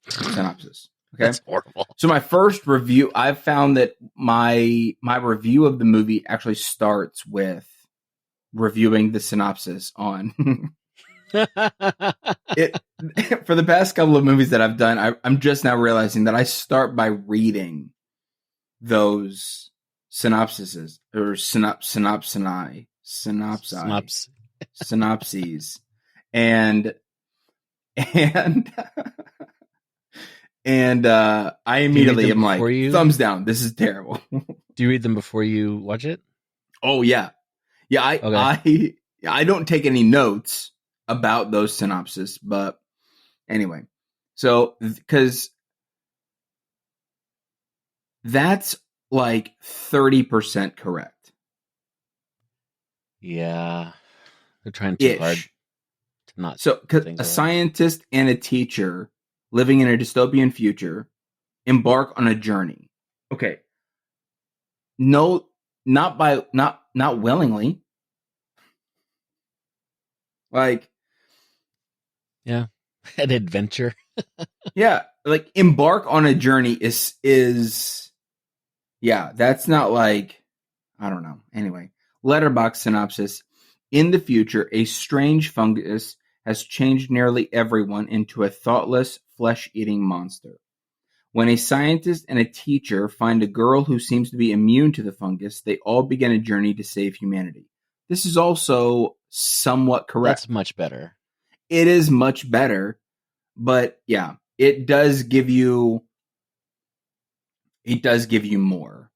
synopsis. Okay? That's horrible. So my first review, I've found that my review of the movie actually starts with reviewing the synopsis on it. For the past couple of movies that I've done, I'm just now realizing that I start by reading those synopsises or synopses and I immediately am like, thumbs down, this is terrible. Do you read them before you watch it? Oh yeah. I don't take any notes about those synopses, but anyway, so because that's like 30% correct. Yeah, they're trying too hard to not. So, because a scientist and a teacher living in a dystopian future embark on a journey. Okay. No, not willingly. Like, Yeah. An adventure. yeah, like embark on a journey is yeah, that's not like I don't know. Anyway, letterbox synopsis. In the future, a strange fungus has changed nearly everyone into a thoughtless, flesh-eating monster. When a scientist and a teacher find a girl who seems to be immune to the fungus, they all begin a journey to save humanity. This is also somewhat correct. That's much better. It is much better, but yeah, it does give you more.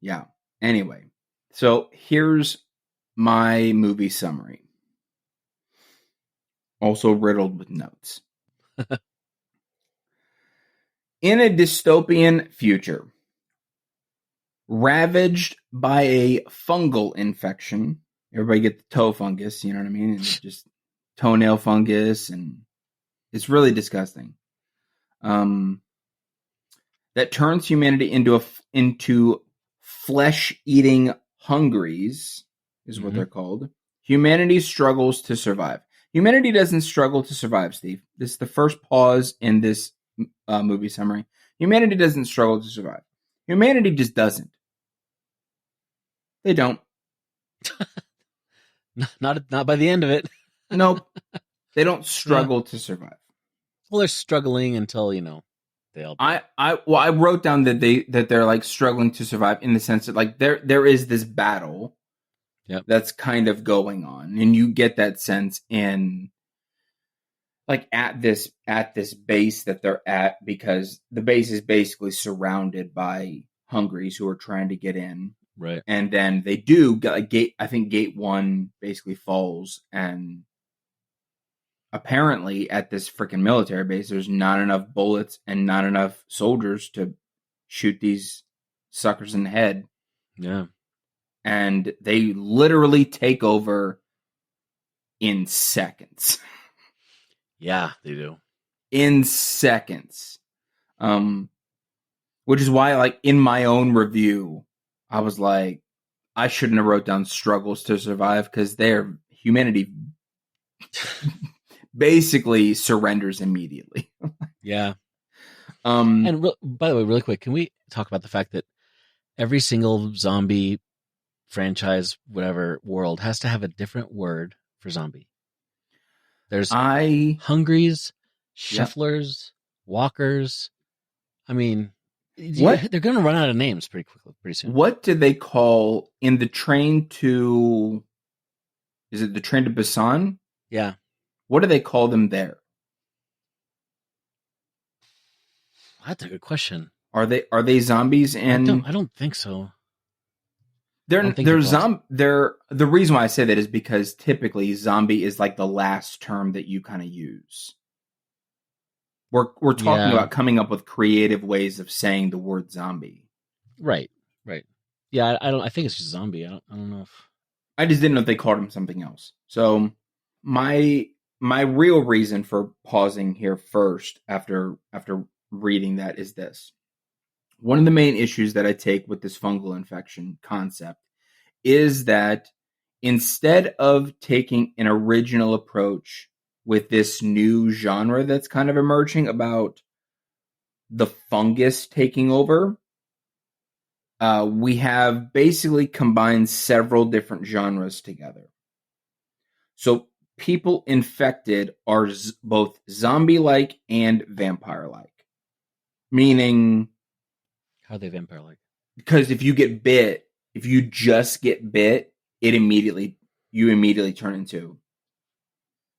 Yeah. Anyway, so here's my movie summary, also riddled with notes. In a dystopian future, ravaged by a fungal infection, everybody get the toe fungus, you know what I mean? And just toenail fungus, and it's really disgusting. That turns humanity into flesh-eating hungries, is what they're called. Humanity struggles to survive. Humanity doesn't struggle to survive, Steve. This is the first pause in this movie summary. Humanity doesn't struggle to survive. Humanity just doesn't. They don't. Not by the end of it. Nope. They don't struggle to survive. Well, they're struggling until they all. I wrote down that they're like struggling to survive in the sense that like there is this battle that's kind of going on, and you get that sense in like at this base that they're at, because the base is basically surrounded by hungries who are trying to get in. Right. And then they do get a gate. I think gate 1 basically falls, and apparently at this freaking military base, there's not enough bullets and not enough soldiers to shoot these suckers in the head. Yeah. And they literally take over in seconds. Yeah, they do. In seconds. Which is why, like, in my own review, I was like, I shouldn't have wrote down struggles to survive, because humanity basically surrenders immediately. Yeah. And by the way, really quick, can we talk about the fact that every single zombie franchise, whatever world, has to have a different word for zombie? There's hungries, shufflers, walkers. I mean, they're going to run out of names pretty soon. What did they call in the train to? Is it the train to Busan? Yeah. What do they call them there? That's a good question. Are they zombies? And I don't think so. They're the reason why I say that is because typically zombie is like the last term that you kind of use. We're talking about coming up with creative ways of saying the word zombie. Right. Yeah, I think it's just zombie. I don't know if I just didn't know if they called him something else. So my real reason for pausing here first after reading that is this. One of the main issues that I take with this fungal infection concept is that instead of taking an original approach with this new genre that's kind of emerging about the fungus taking over, we have basically combined several different genres together. So people infected are both zombie-like and vampire-like. Meaning... How are they vampire-like? Because if you just get bit, you immediately turn into...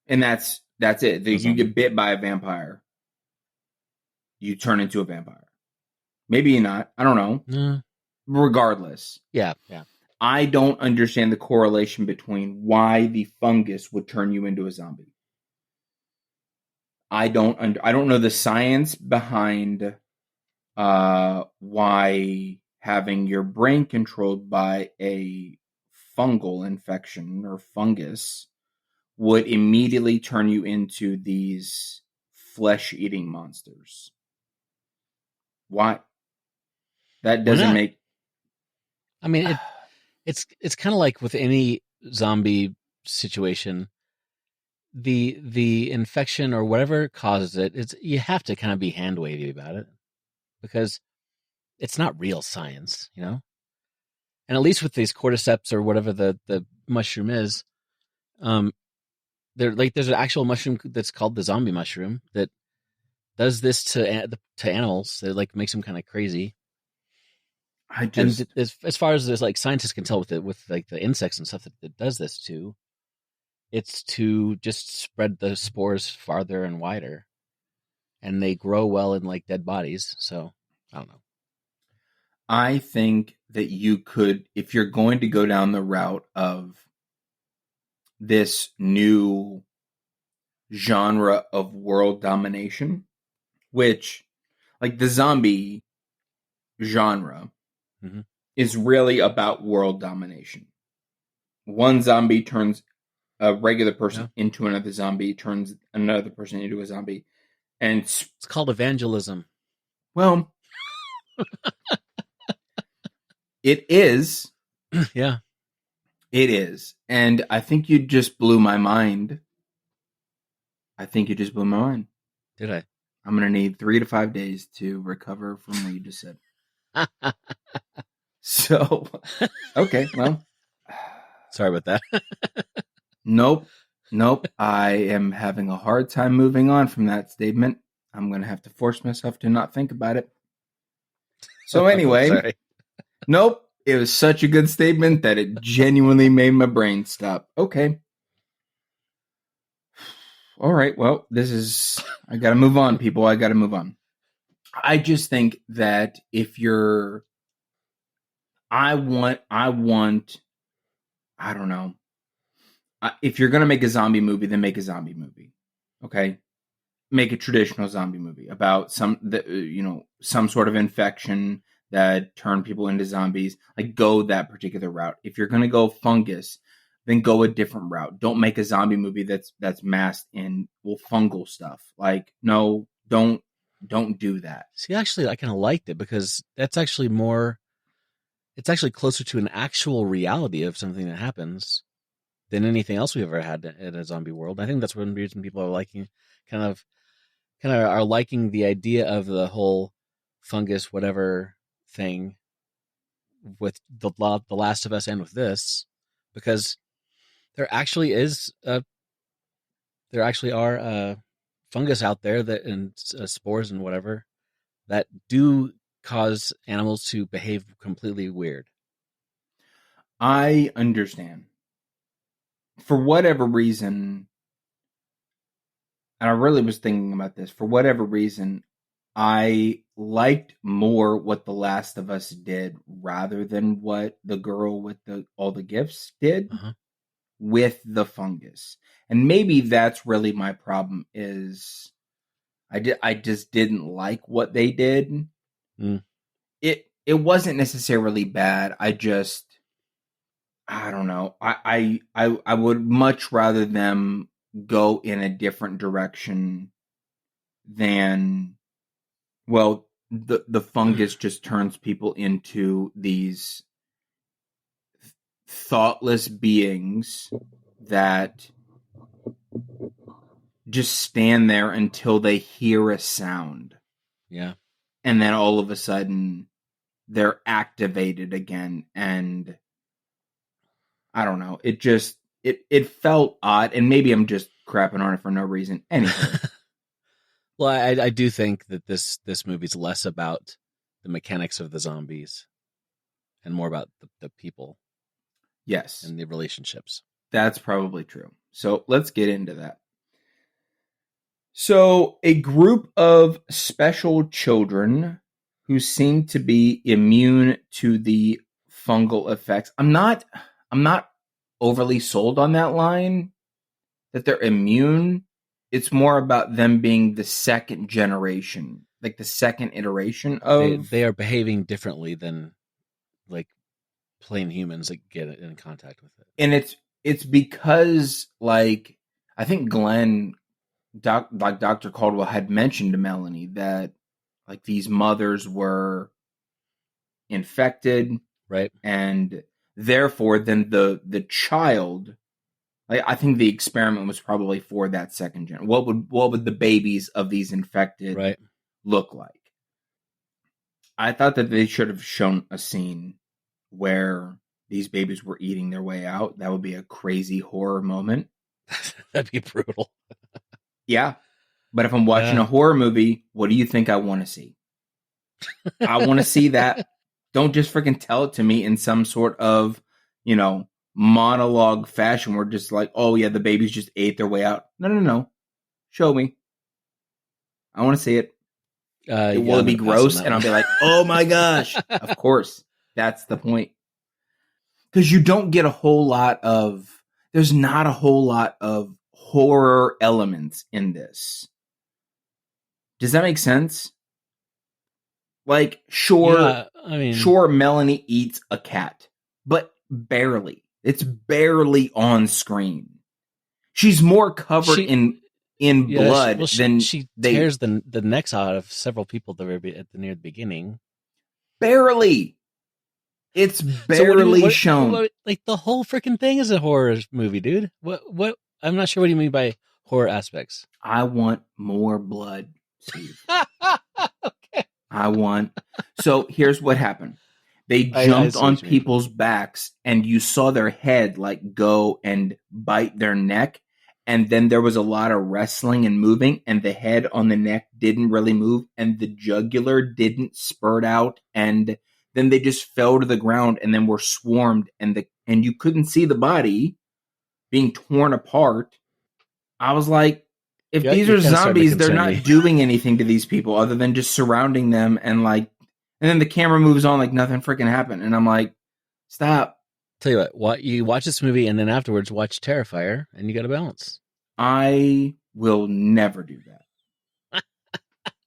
And that's it. You get bit by a vampire, you turn into a vampire. Maybe you're not. I don't know. No. Regardless. Yeah. I don't understand the correlation between why the fungus would turn you into a zombie. I don't know the science behind why having your brain controlled by a fungal infection or fungus would immediately turn you into these flesh-eating monsters. Why? That Why doesn't not? make. I mean, it's kind of like with any zombie situation, the infection or whatever causes it, it's you have to kind of be hand wavy about it because it's not real science, you know. And at least with these cordyceps or whatever the mushroom is, um, there's an actual mushroom that's called the zombie mushroom that does this to animals. That like makes them kind of crazy. I And just. as far as there's like scientists can tell with like the insects and stuff that does this to, it's to just spread the spores farther and wider, and they grow well in like dead bodies. So I don't know. I think that you could, if you're going to go down the route of this new genre of world domination, which, like the zombie genre, Mm-hmm. is really about world domination. One zombie turns a regular Yeah, person into another zombie, turns another person into a zombie. And, it's called evangelism. well, it is. Yeah, It is. And I think you just blew my mind. I think you just blew my mind. did I? I'm going to need 3 to 5 days to recover from what you just said. So, okay, well, Sorry about that. nope, nope. I am having a hard time moving on from that statement. I'm going to have to force myself to not think about it. So, anyway, Sorry. nope. It was such a good statement that it genuinely made my brain stop. Okay. All right. Well, I got to move on, people. I got to move on. I just think that if you're, I want, I don't know. If you're going to make a zombie movie, then make a zombie movie. Okay. Make a traditional zombie movie about some sort of infection that turned people into zombies. Like, go that particular route. If you're gonna go fungus, then go a different route. Don't make a zombie movie that's masked in fungal stuff. Like, no, don't do that. See, actually, I kind of liked it because that's actually more. It's actually closer to an actual reality of something that happens than anything else we've ever had in a zombie world. I think that's one reason people are liking, kind of, are liking the idea of the whole fungus whatever thing with the Last of Us and with this, because there actually is there actually are fungus out there that and spores and whatever that do cause animals to behave completely weird. I understand. For whatever reason, and I really was thinking about this, for whatever reason, I liked more what The Last of Us did rather than what the girl with all the gifts did Uh-huh. with the fungus. And maybe that's really my problem is I just didn't like what they did. Mm. It wasn't necessarily bad. I don't know. I would much rather them go in a different direction than, well, the fungus just turns people into these thoughtless beings that just stand there until they hear a sound, Yeah. and then all of a sudden they're activated again. And I don't know, it felt odd, and maybe I'm just crapping on it for no reason. Anyway. Well, I do think that this movie's less about the mechanics of the zombies and more about the people Yes, and the relationships. that's probably true. So let's get into that. So, a group of special children who seem to be immune to the fungal effects. I'm not overly sold on that line that they're immune. It's more about them being the second generation, like the second iteration of. They are behaving differently than like plain humans that get in contact with it. And it's because, like, I think Glenn, like Dr. Caldwell had mentioned to Melanie that, like, these mothers were infected, Right. and therefore then the child, I think the experiment was probably for that second gen. What would the babies of these infected Right. look like? I thought that they should have shown a scene where these babies were eating their way out. That would be a crazy horror moment. That'd be brutal. Yeah. But if I'm watching a horror movie, what do you think I want to see? I want to see that. Don't just freaking tell it to me in some sort of, monologue fashion where just like, oh yeah, the babies just ate their way out. No. Show me. I want to see it. Will it be gross? And I'll be like, oh my gosh. Of course. That's the point. Because you don't get there's not a whole lot of horror elements in this. Does that make sense? Like, sure, Melanie eats a cat, but barely. It's barely on screen. She's more covered in blood than she tears the necks out of several people near the beginning. Barely. It's barely shown. Like the whole freaking thing is a horror movie, dude. What? I'm not sure what you mean by horror aspects. I want more blood, Steve. Okay. So here's what happened. They jumped on people's backs and you saw their head like go and bite their neck. And then there was a lot of wrestling and moving and the head on the neck didn't really move and the jugular didn't spurt out. And then they just fell to the ground and then were swarmed and you couldn't see the body being torn apart. I was like, if these are zombies, they're not doing anything to these people other than just surrounding them and then the camera moves on like nothing freaking happened. And I'm like, stop. Tell you what, you watch this movie and then afterwards watch Terrifier and you got to balance. I will never do that.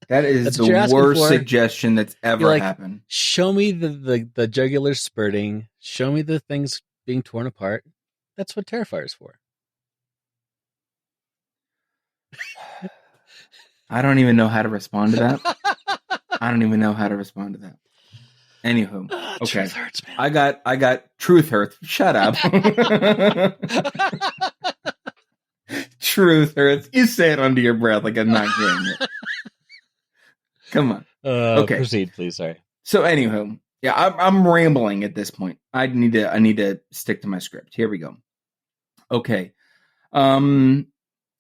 That is the worst suggestion that's ever happened. Show me the jugular spurting. Show me the things being torn apart. That's what Terrifier is for. I don't even know how to respond to that. Anywho, okay. Truth hurts, man. I got truth hurts. Shut up. Truth hurts. You say it under your breath like I'm not hearing it. Come on. Okay. Proceed, please. Sorry. So, anywho, yeah, I'm rambling at this point. I need to stick to my script. Here we go. Okay.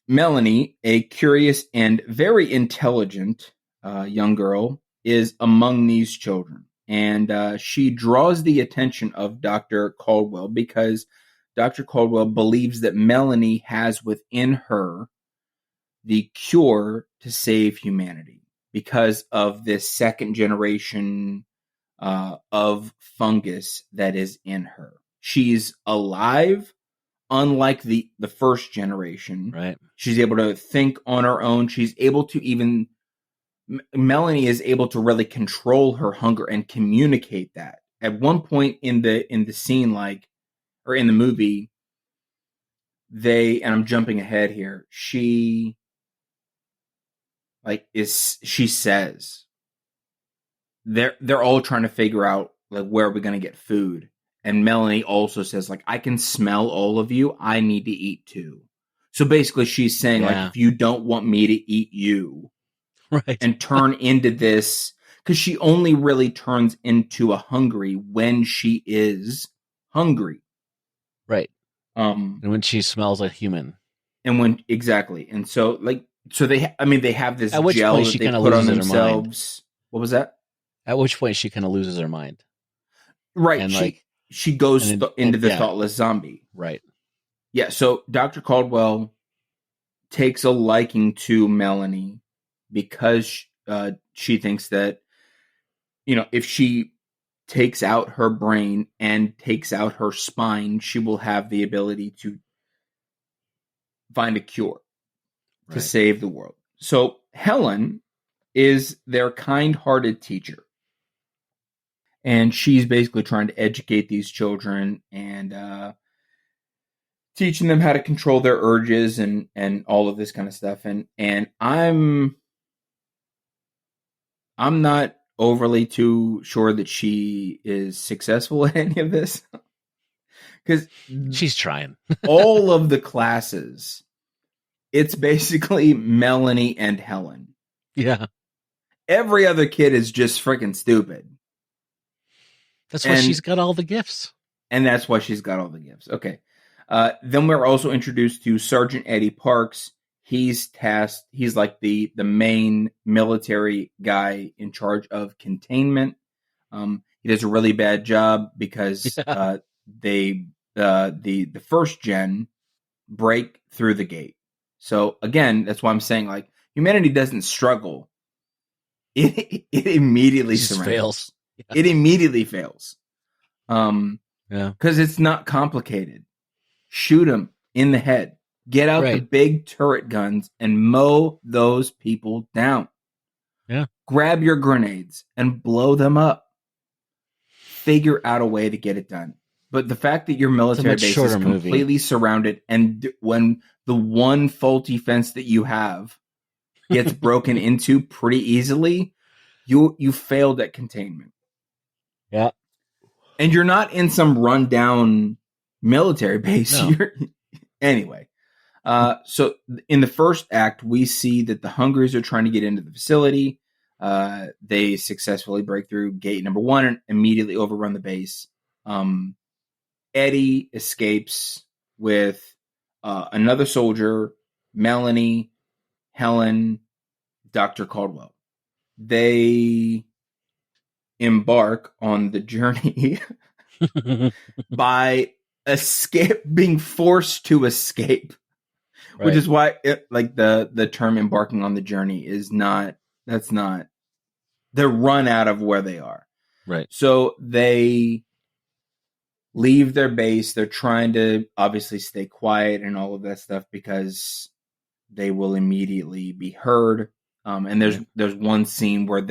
Melanie, a curious and very intelligent young girl, is among these children. And she draws the attention of Dr. Caldwell because Dr. Caldwell believes that Melanie has within her the cure to save humanity because of this second generation of fungus that is in her. She's alive. Unlike the first generation, right? She's able to think on her own. She's able to Melanie is able to really control her hunger and communicate that. At one point in the scene, or in the movie, and I'm jumping ahead here. She says they're all trying to figure out where are we going to get food. And Melanie also says, I can smell all of you. I need to eat too. So basically she's saying, if you don't want me to eat you, right, and turn into this, because she only really turns into a hungry when she is hungry. Right. And when she smells like human. And exactly. And so, they have this gel that they put on themselves. What was that? At which point she kind of loses her mind. Right. And she goes into the thoughtless zombie. Right. Yeah. So Dr. Caldwell takes a liking to Melanie because she thinks that, if she takes out her brain and takes out her spine, she will have the ability to find a cure to save the world. So Helen is their kind-hearted teacher. And she's basically trying to educate these children and teaching them how to control their urges and all of this kind of stuff. And I'm not overly too sure that she is successful in any of this. Because She's trying. all of the classes, it's basically Melanie and Helen. Yeah. Every other kid is just freaking stupid. That's why And she's got all the gifts. and that's why she's got all the gifts. Okay. Then we're also introduced to Sergeant Eddie Parks. He's tasked. He's like the main military guy in charge of containment. He does a really bad job because Yeah. the first gen break through the gate. So again, that's why I'm saying like humanity doesn't struggle. It immediately It just surrenders. fails. Yeah. It immediately fails. Yeah. Because it's not complicated. Shoot them in the head. Get out the Right. big turret guns and mow those people down. Yeah. Grab your grenades and blow them up. Figure out a way to get it done. But the fact that your military much base is shorter completely movie. surrounded, and when the one faulty fence that you have gets broken into pretty easily, you failed at containment. Yeah. And you're not in some rundown military base. No. Anyway. So in the first act, we see that the Hungries are trying to get into the facility. They successfully break through gate number 1 and immediately overrun the base. Eddie escapes with another soldier, Melanie, Helen, Dr. Caldwell. They embark on the journey by being forced to escape. Right. Which is why the term embarking on the journey is not, that's not, they're run out of where they are. Right. So they leave their base. They're trying to obviously stay quiet and all of that stuff because they will immediately be heard. And there's one scene where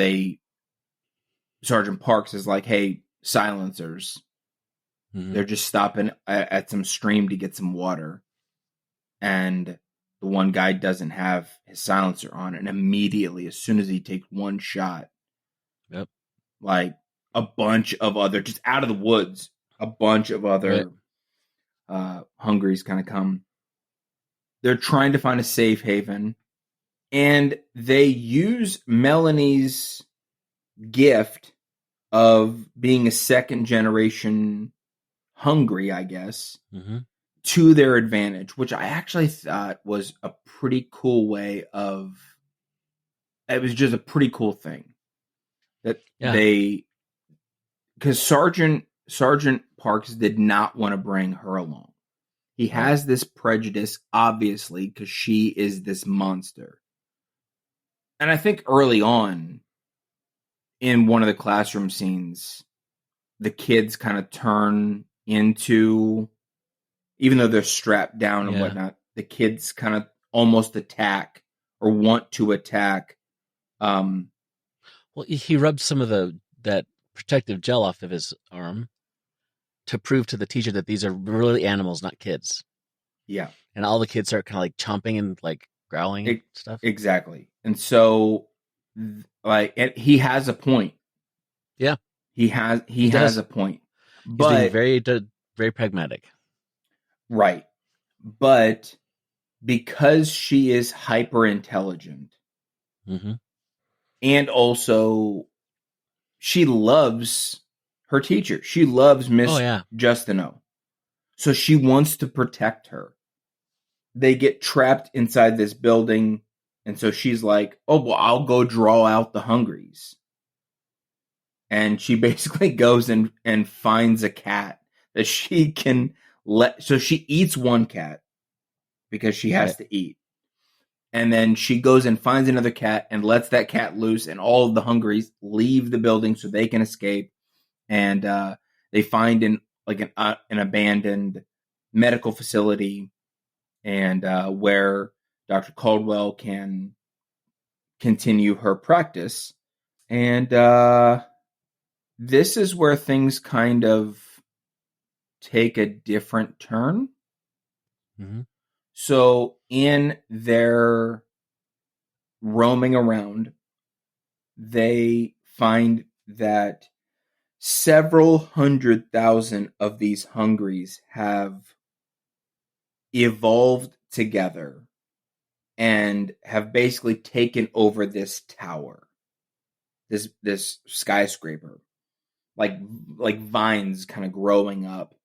Sergeant Parks is like, hey, silencers. Mhm. They're just stopping at some stream to get some water. And the one guy doesn't have his silencer on, and immediately, as soon as he takes one shot, Yep. like a bunch of other, just out of the woods, a bunch of other Hungries kind of come. They're trying to find a safe haven, and they use Melanie's gift of being a second generation Hungry, I guess, to their advantage, which I actually thought was a pretty cool way of. It was just a pretty cool thing that because Sergeant Parks did not want to bring her along. He has this prejudice, obviously, because she is this monster. And I think early on, in one of the classroom scenes, the kids kind of turn into, even though they're strapped down and whatnot, the kids kind of almost attack or want to attack. Well, he rubbed some of that protective gel off of his arm to prove to the teacher that these are really animals, not kids. Yeah. And all the kids start kind of like chomping and like growling and stuff. Exactly. And so, he has a point. Yeah. He has a point. But he's being very pragmatic. Right. But because she is hyper intelligent, and also she loves her teacher. She loves Miss Justino. So she wants to protect her. They get trapped inside this building, and so she's like, oh, well, I'll go draw out the Hungries. And she basically goes and finds a cat that she can so she eats one cat because she has to eat. And then she goes and finds another cat and lets that cat loose, and all of the Hungries leave the building so they can escape. And they find an abandoned medical facility, and where Dr. Caldwell can continue her practice. And this is where things kind of take a different turn. So in their roaming around, they find that several 100,000 of these hungries have evolved together and have basically taken over this tower, this skyscraper, like vines kind of growing up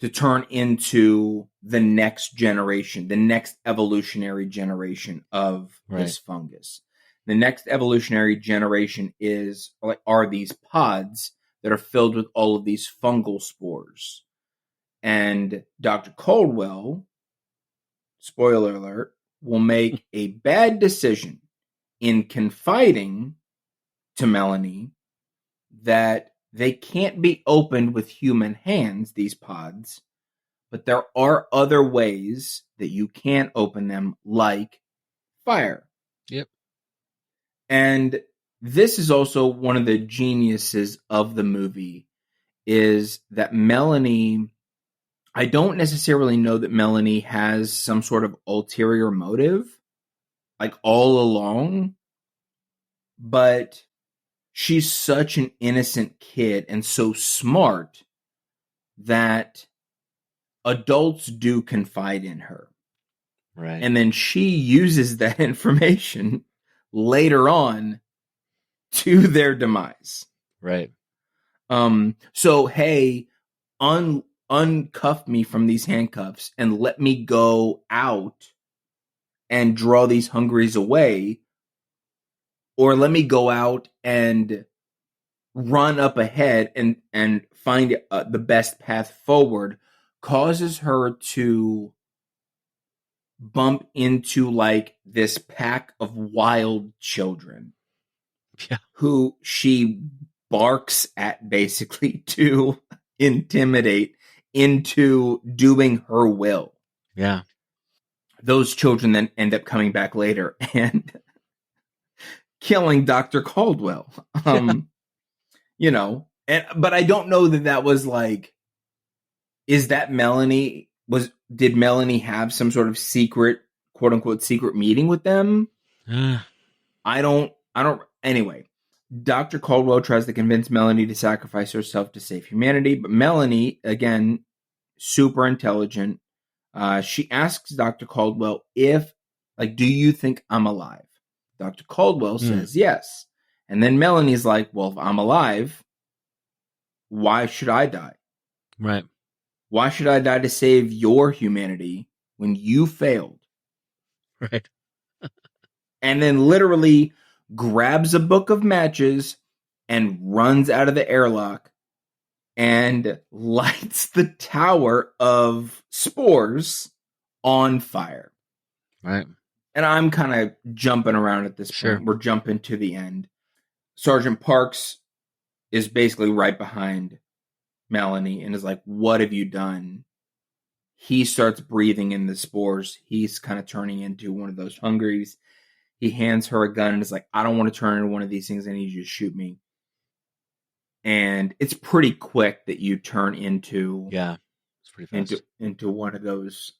to turn into the next generation, the next evolutionary generation of this fungus. The next evolutionary generation are these pods that are filled with all of these fungal spores. And Dr. Caldwell, spoiler alert, will make a bad decision in confiding to Melanie that they can't be opened with human hands, these pods, but there are other ways that you can open them, like fire. Yep. And this is also one of the geniuses of the movie, is that Melanie, I don't necessarily know that Melanie has some sort of ulterior motive, like all along, but she's such an innocent kid and so smart that adults do confide in her. Right. And then she uses that information later on to their demise. Right. So, hey, uncuff me from these handcuffs and let me go out and draw these hungries away. Or let me go out and run up ahead and find the best path forward, causes her to bump into like this pack of wild children who she barks at basically to intimidate into doing her will. Yeah. Those children then end up coming back later and killing Dr. Caldwell. You know, but I don't know that was like, is that Melanie did Melanie have some sort of secret, quote unquote, secret meeting with them? I don't, anyway, Dr. Caldwell tries to convince Melanie to sacrifice herself to save humanity, but Melanie, again, super intelligent. She asks Dr. Caldwell do you think I'm alive? Dr. Caldwell says yes. And then Melanie's like, well, if I'm alive, why should I die? Right. Why should I die to save your humanity when you failed? Right. And then literally grabs a book of matches and runs out of the airlock and lights the tower of spores on fire. Right. And I'm kind of jumping around at this point. We're jumping to the end. Sergeant Parks is basically right behind Melanie and is like, what have you done? He starts breathing in the spores. He's kind of turning into one of those hungries. He hands her a gun and is like, I don't want to turn into one of these things. I need you to shoot me. And it's pretty quick that you turn into it's pretty fast. into one of those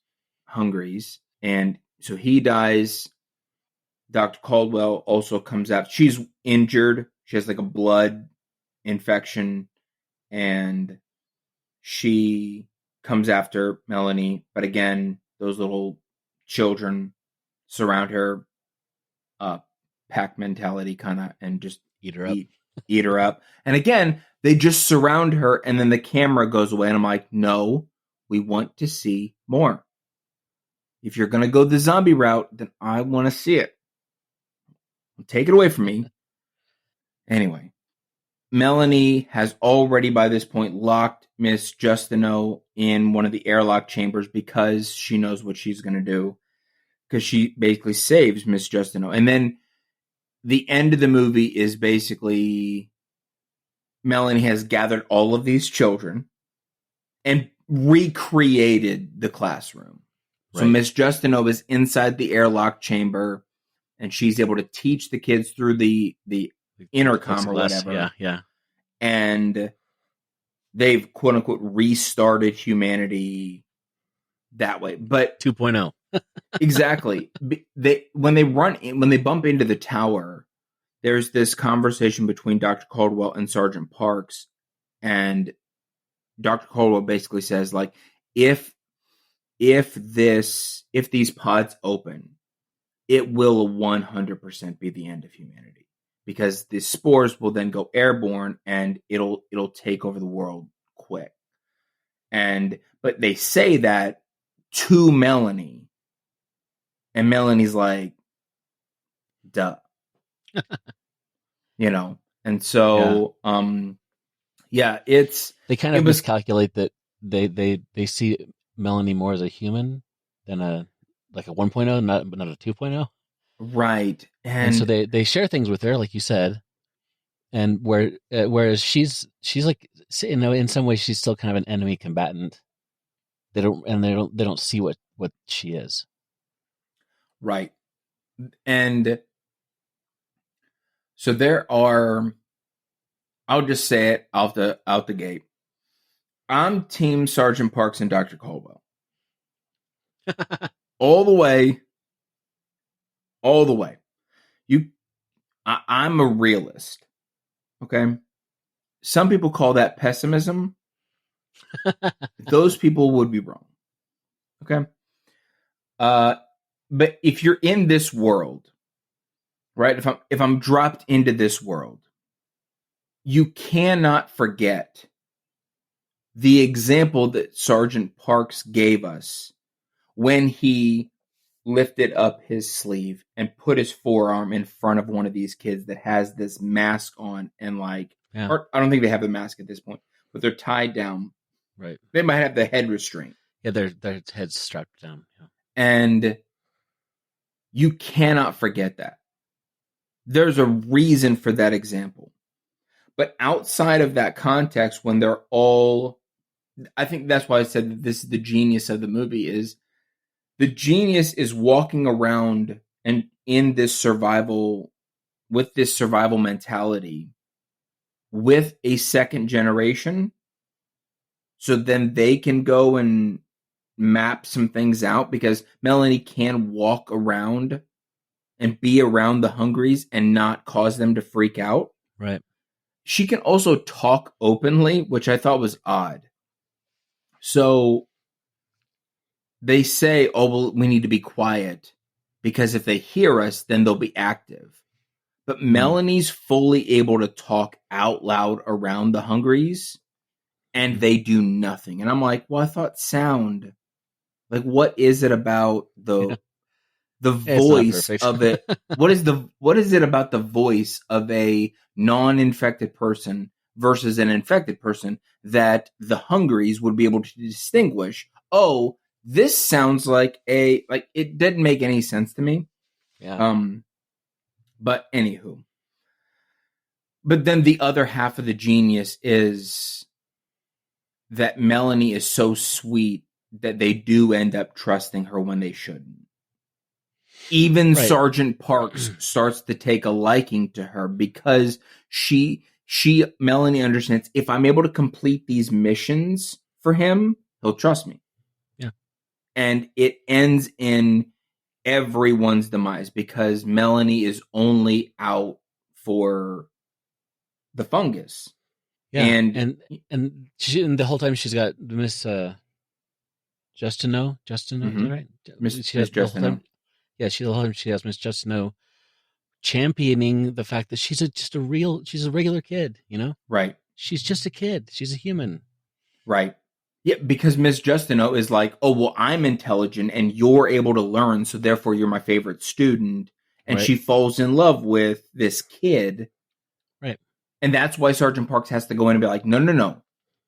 hungries. And so he dies. Dr. Caldwell also comes out. She's injured. She has like a blood infection. And she comes after Melanie. But again, those little children surround her. Pack mentality kind of, and just eat her up. Eat her up. And again, they just surround her and then the camera goes away. And I'm like, no, we want to see more. If you're going to go the zombie route, then I want to see it. Take it away from me. Anyway, Melanie has already by this point locked Miss Justino in one of the airlock chambers because she knows what she's going to do. Because she basically saves Miss Justino. And then the end of the movie is basically Melanie has gathered all of these children and recreated the classroom. Right. So Miss Justino is inside the airlock chamber and she's able to teach the kids through the intercom or whatever. Yeah. And they've quote unquote restarted humanity that way. But 2.0. Exactly. When they bump into the tower, there's this conversation between Dr. Caldwell and Sergeant Parks, and Dr. Caldwell basically says, like, if these pods open, it will 100% be the end of humanity, because the spores will then go airborne and it'll take over the world quick. But they say that to Melanie, and Melanie's like, duh. And so They kind of miscalculate that they see Melanie more as a human than a 1.0, not a 2.0. Right. And so they share things with her, like you said, and whereas she's like, in some ways she's still kind of an enemy combatant. They don't see what she is. Right. And so there are, I'll just say it out the gate. I'm Team Sergeant Parks and Dr. Caldwell. All the way. I'm a realist. Okay. Some people call that pessimism. Those people would be wrong. Okay. But if you're in this world, right? If I'm dropped into this world, you cannot forget the example that Sergeant Parks gave us when he lifted up his sleeve and put his forearm in front of one of these kids that has this mask on, and or I don't think they have the mask at this point, but they're tied down. Right. They might have the head restraint. Yeah, their heads strapped down. Yeah. And you cannot forget that. There's a reason for that example. But outside of that context, when they're all, I think that's why I said that this is the genius of the movie, is the genius is walking around and in this survival, with this survival mentality, with a second generation. So then they can go and map some things out, because Melanie can walk around and be around the Hungries and not cause them to freak out. Right. She can also talk openly, which I thought was odd. So they say, oh, well, we need to be quiet, because if they hear us, then they'll be active. But Melanie's fully able to talk out loud around the Hungries, and they do nothing. And I'm like, well, I thought sound. Like, what is it about the voice of it? What is it about the voice of a non-infected person versus an infected person that the Hungries would be able to distinguish? Oh, this sounds like it didn't make any sense to me. Yeah. But anywho. But then the other half of the genius is that Melanie is so sweet that they do end up trusting her when they shouldn't. Even right. Sergeant Parks starts to take a liking to her, because Melanie understands, if I'm able to complete these missions for him, he'll trust me. Yeah. And it ends in everyone's demise, because Melanie is only out for the fungus. Yeah. And the whole time she's got Miss Justino, is that right? Miss Justino. Yeah, she has Miss Justino championing the fact that she's a regular kid, Right. She's just a kid. She's a human. Right. Yeah, because Miss Justino is like, oh, well, I'm intelligent and you're able to learn, so therefore you're my favorite student. And she falls in love with this kid. Right. And that's why Sergeant Parks has to go in and be like, no.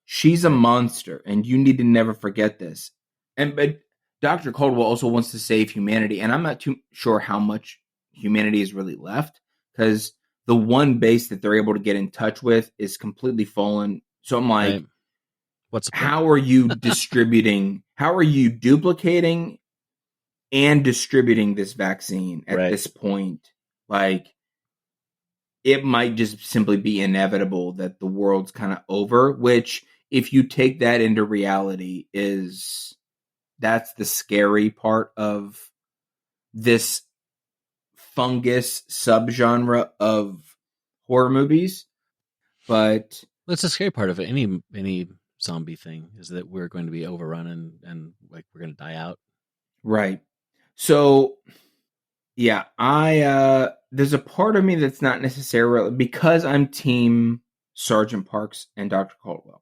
She's a monster, and you need to never forget this. But Dr. Caldwell also wants to save humanity, and I'm not too sure how much humanity is really left, because the one base that they're able to get in touch with is completely fallen. So I'm like, what's how are you distributing? How are you duplicating and distributing this vaccine at this point? Like, it might just simply be inevitable that the world's kind of over, which, if you take that into reality, that's the scary part of this fungus subgenre of horror movies, but That's the scary part of it. Any zombie thing is that we're going to be overrun and like we're going to die out. right. So yeah, I there's a part of me that's not necessarily because I'm team Sergeant Parks and Dr. Caldwell.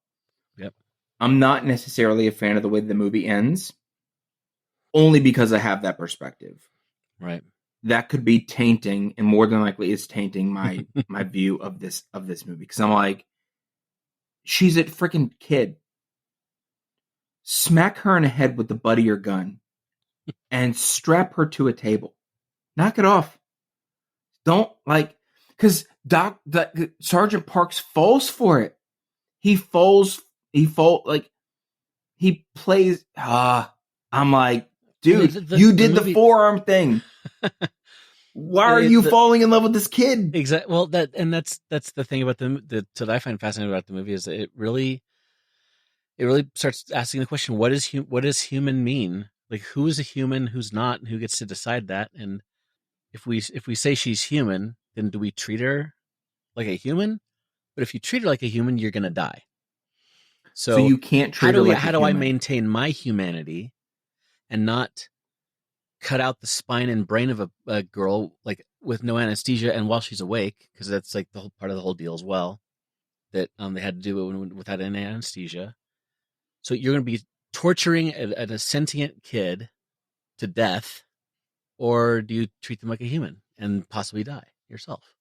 Yep. I'm not necessarily a fan of the way the movie ends, only because I have that perspective. Right. That could be tainting, and more than likely is tainting my view of this movie. Because I'm like, she's a freaking kid. Smack her in the head with the butt of your gun and strap her to a table. Knock it off. Don't because Sergeant Parks falls for it. He plays. I'm like, dude, you did the forearm thing. Why are you falling in love with this kid? Exactly. Well, that's the thing about that I find fascinating about the movie is that it really starts asking the question, what does human mean? Like, who is a human, who's not, and who gets to decide that? And if we say she's human, then do we treat her like a human? But if you treat her like a human, you're gonna die. So you can't treat her like a human. How do I maintain my humanity and not cut out the spine and brain of a girl like with no anesthesia and while she's awake, because that's like the whole part of the whole deal as well, that they had to do it without any anesthesia. So you're going to be torturing a sentient kid to death, or do you treat them like a human and possibly die yourself?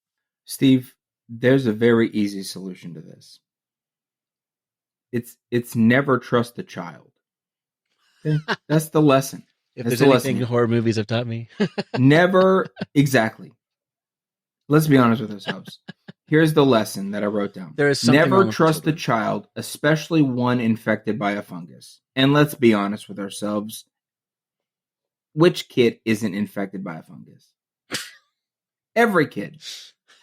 Steve, there's a very easy solution to this. It's never trust a child. Okay? That's the lesson. If there's anything horror movies have taught me. Never, exactly. Let's be honest with ourselves. Here's the lesson that I wrote down. There is something never trust a child, especially one infected by a fungus. And let's be honest with ourselves. Which kid isn't infected by a fungus? Every kid.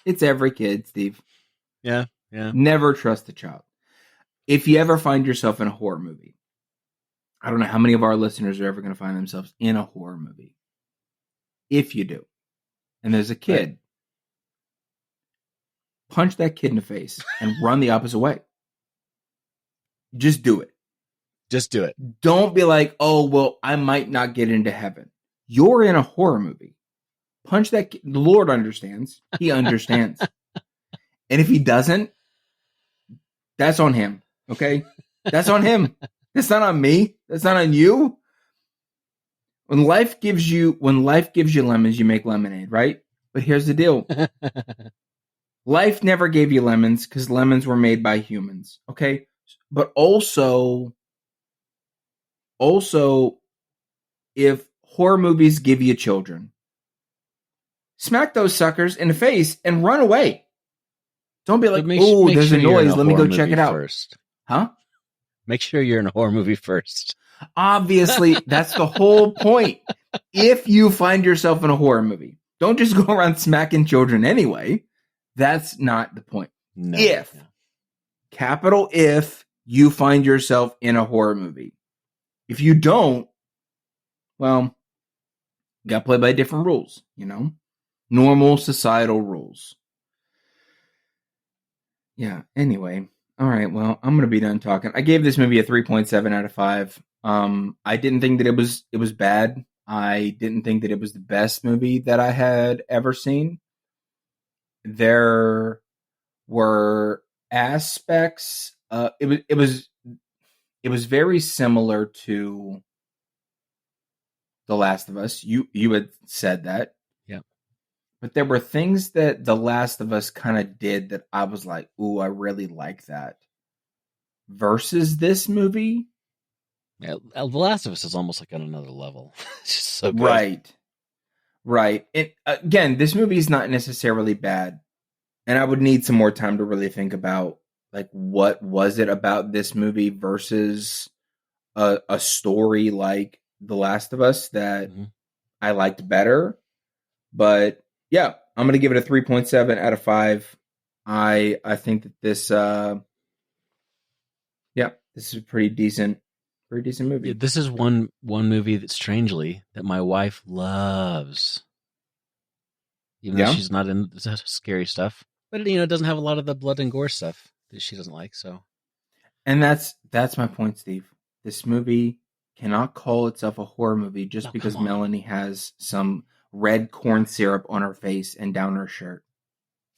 It's every kid, Steve. Yeah. Never trust a child. If you ever find yourself in a horror movie, I don't know how many of our listeners are ever going to find themselves in a horror movie. If you do, and there's a kid, right, punch that kid in the face and run the opposite way. Just do it. Just do it. Don't be like, oh, well, I might not get into heaven. You're in a horror movie. Punch that kid. The Lord understands. He understands. And if he doesn't, that's on him. Okay? That's on him. That's not on me. That's not on you. When life gives you lemons, you make lemonade, right? But here's the deal. Life never gave you lemons because lemons were made by humans. Okay? But also, if horror movies give you children, smack those suckers in the face and run away. Don't be like, oh, there's a noise. Let me go check it out. First. Huh? Make sure you're in a horror movie first. Obviously, that's the whole point. If you find yourself in a horror movie, don't just go around smacking children anyway. That's not the point. No, capital if, you find yourself in a horror movie. If you don't, well, you got to play by different rules, normal societal rules. Yeah, anyway. All right, well, I'm going to be done talking. I gave this movie a 3.7 out of 5. I didn't think that it was bad. I didn't think that it was the best movie that I had ever seen. There were aspects. It was very similar to The Last of Us. You had said that. Yeah. But there were things that The Last of Us kind of did that I was like, ooh, I really like that. Versus this movie. Yeah, The Last of Us is almost like on another level. It's just so good. Right. And again, this movie is not necessarily bad. And I would need some more time to really think about, like, what was it about this movie versus a story like The Last of Us that I liked better. But yeah, I'm going to give it a 3.7 out of 5. I think that this, this is a pretty decent movie. Yeah, this is one movie that strangely that my wife loves. even though Yeah. she's not in scary stuff. But it doesn't have a lot of the blood and gore stuff that she doesn't like. So And that's my point, Steve. This movie cannot call itself a horror movie just no, come because on. Melanie has some red corn syrup on her face and down her shirt.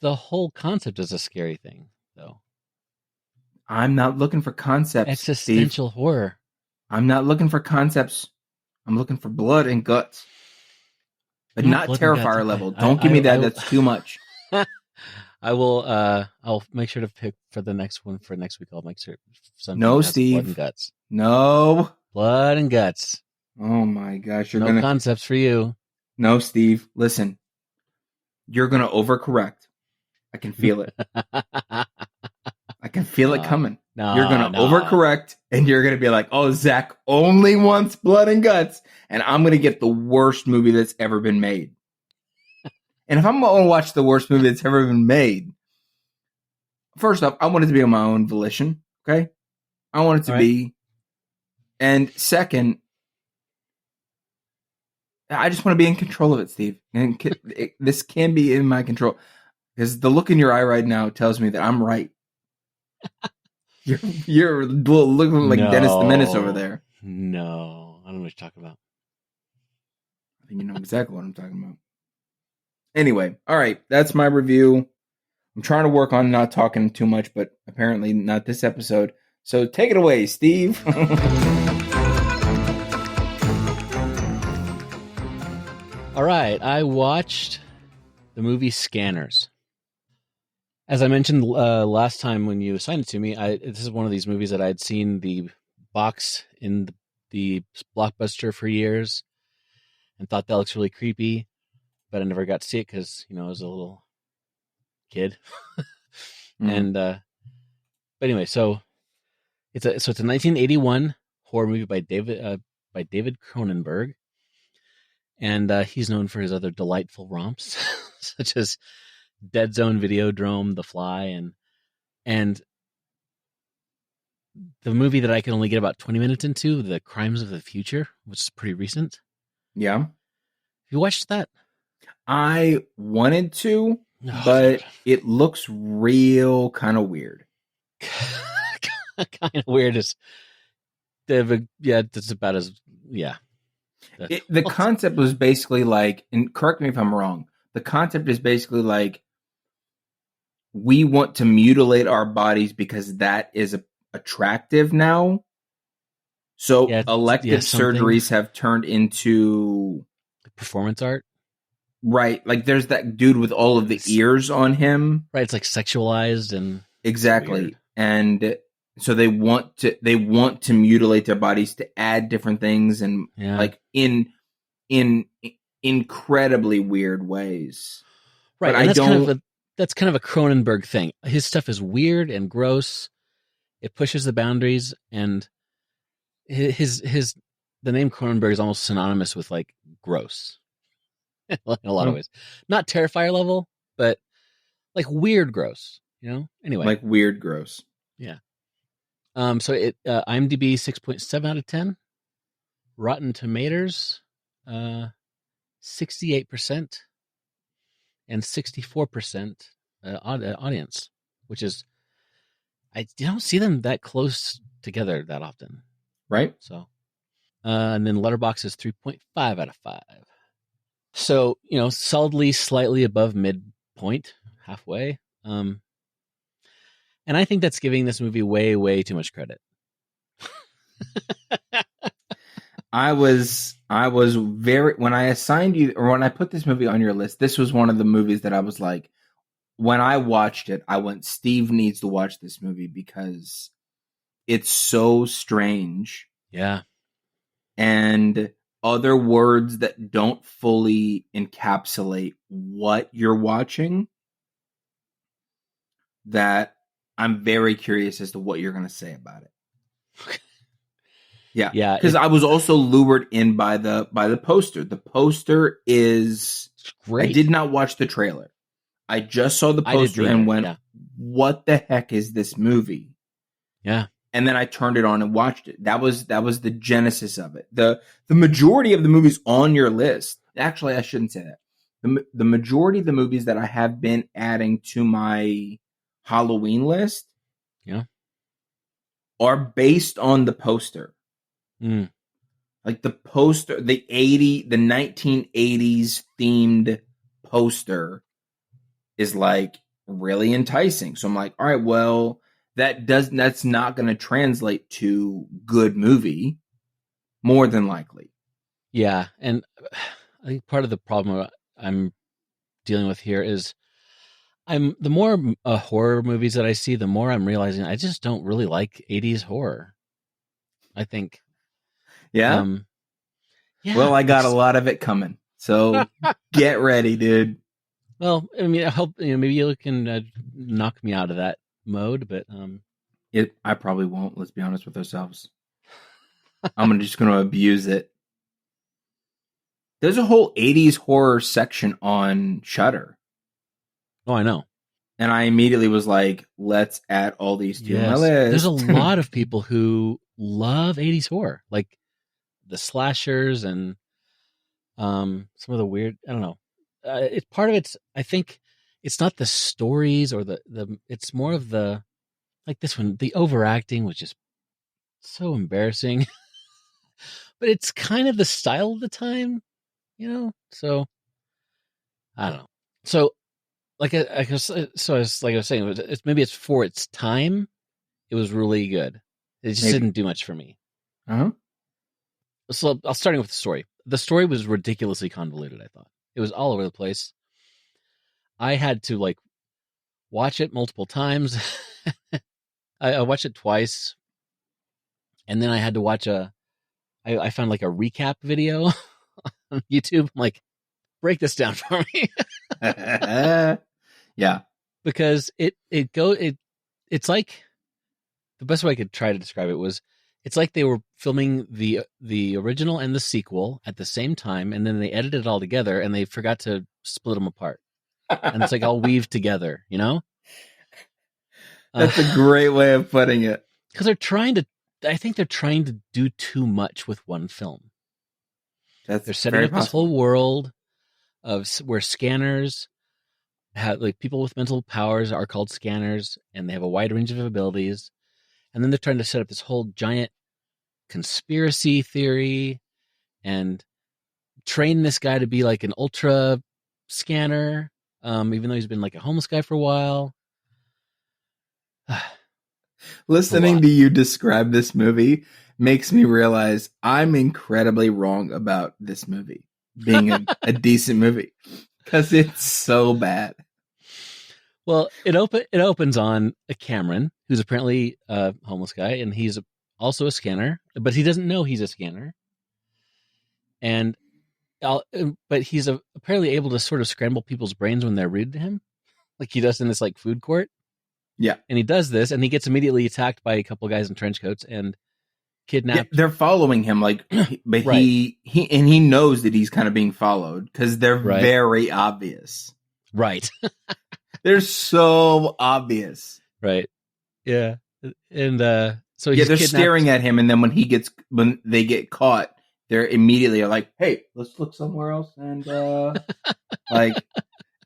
The whole concept is a scary thing, though. I'm not looking for concepts, Steve. Existential horror. I'm not looking for concepts. I'm looking for blood and guts. But not Blood and guts. Terrifier level. Don't give me that. That's too much. I will. I'll make sure to pick for the next one for next week. I'll make sure something No, has Steve. blood and guts. No. Blood and guts. Oh my gosh, No concepts for you. No, Steve. Listen, you're gonna overcorrect. I can feel it. I can feel it coming. No, you're gonna overcorrect, and you're gonna be like, "Oh, Zach only wants blood and guts," and I'm gonna get the worst movie that's ever been made. And if I'm gonna watch the worst movie that's ever been made, first off, I want it to be on my own volition. Okay, I want it to be. And second, I just want to be in control of it, Steve. And this can be in my control because the look in your eye right now tells me that I'm right. You're looking like Dennis the Menace over there. No, I don't know what you're talking about. I think you know exactly what I'm talking about. Anyway, all right, that's my review. I'm trying to work on not talking too much, but apparently not this episode. So take it away, Steve. All right, I watched the movie Scanners. As I mentioned last time when you assigned it to me, this is one of these movies that I'd seen the box in the Blockbuster for years and thought that looks really creepy, but I never got to see it because I was a little kid. And but anyway, so it's a 1981 horror movie by David Cronenberg, and he's known for his other delightful romps, such as Dead Zone, Videodrome, The Fly, and the movie that I can only get about 20 minutes into, The Crimes of the Future, which is pretty recent. Yeah. Have you watched that? I wanted to, but it looks real kind of weird. Kind of weird is that's about as The concept was basically like, and correct me if I'm wrong, the concept is basically like we want to mutilate our bodies because that is attractive now. So elective surgeries have turned into performance art. Right. Like there's that dude with all of the ears on him. Right. It's like sexualized and exactly. And so they want to mutilate their bodies to add different things and like in incredibly weird ways. Right. But and that's kind of a Cronenberg thing. His stuff is weird and gross. It pushes the boundaries, and the name Cronenberg is almost synonymous with like gross in a lot of ways. Not Terrifier level, but like weird gross, Anyway. Like weird gross. Yeah. So it IMDb 6.7 out of 10. Rotten Tomatoes 68% and 64% audience, which is I don't see them that close together that often. Right. So and then Letterboxd is 3.5 out of 5. So, solidly slightly above midpoint, halfway. And I think that's giving this movie way, way too much credit. I was when I assigned you, or when I put this movie on your list, this was one of the movies that I was like, when I watched it, I went, Steve needs to watch this movie because it's so strange. Yeah. And other words that don't fully encapsulate what you're watching, that I'm very curious as to what you're going to say about it. Yeah. Because I was also lured in by the poster. The poster is great. I did not watch the trailer. I just saw the poster and went, what the heck is this movie? Yeah. And then I turned it on and watched it. That was the genesis of it. The majority of the movies on your list, actually I shouldn't say that. the majority of the movies that I have been adding to my Halloween list Yeah. are based on the poster. Mm. Like the poster, the 1980s themed poster is like really enticing. So I'm like, all right, well, that's not going to translate to good movie, more than likely. Yeah, and I think part of the problem I'm dealing with here is the more horror movies that I see, the more I'm realizing I just don't really like 80s horror. I think, Yeah. um, Well, yeah, I got a lot of it coming. So get ready, dude. well, I mean, I hope maybe you can knock me out of that mode, but I probably won't. Let's be honest with ourselves. I'm just going to abuse it. There's a whole 80s horror section on Shudder. oh, I know. And I immediately was like, let's add all these to my Yes, there's a list. lot of people who love 80s horror, like the slashers and some of the weird. I don't know. It's part of it's. I think it's not the stories or the. It's more of the like this one. The overacting was just so embarrassing, but it's kind of the style of the time, So I don't know. So like I was saying, maybe it's for its time. It was really good. It just Maybe. didn't do much for me. Uh-huh. So I'll starting with the story. The story was ridiculously convoluted. I thought it was all over the place. I had to like watch it multiple times. I watched it twice, and then I had to watch I found like a recap video on YouTube. I'm like, break this down for me Yeah. because it's like the best way I could try to describe it was it's like they were filming the original and the sequel at the same time, and then they edited it all together, and they forgot to split them apart, and it's like all weaved together, That's a great way of putting it. Because I think they're trying to do too much with one film. That's They're setting very up this whole possible. world of where scanners have like people with mental powers are called scanners, and they have a wide range of abilities. And then they're trying to set up this whole giant conspiracy theory and train this guy to be like an ultra scanner, even though he's been like a homeless guy for a while. It's a Listening lot. to you describe this movie makes me realize I'm incredibly wrong about this movie being a decent movie because it's so bad. Well, it opens on a Cameron who's apparently a homeless guy, and he's also a scanner, but he doesn't know he's a scanner. And but he's apparently able to sort of scramble people's brains when they're rude to him, like he does in this like food court. Yeah. And he does this, and he gets immediately attacked by a couple guys in trench coats and Yeah, kidnapped. they're following him but Right, he knows that he's kind of being followed because they're right, very obvious. right, They're so obvious. right. Yeah, and so Yeah, he's they're kidnapped. staring at him, and then when they get caught, they're immediately like, "Hey, let's look somewhere else." And like,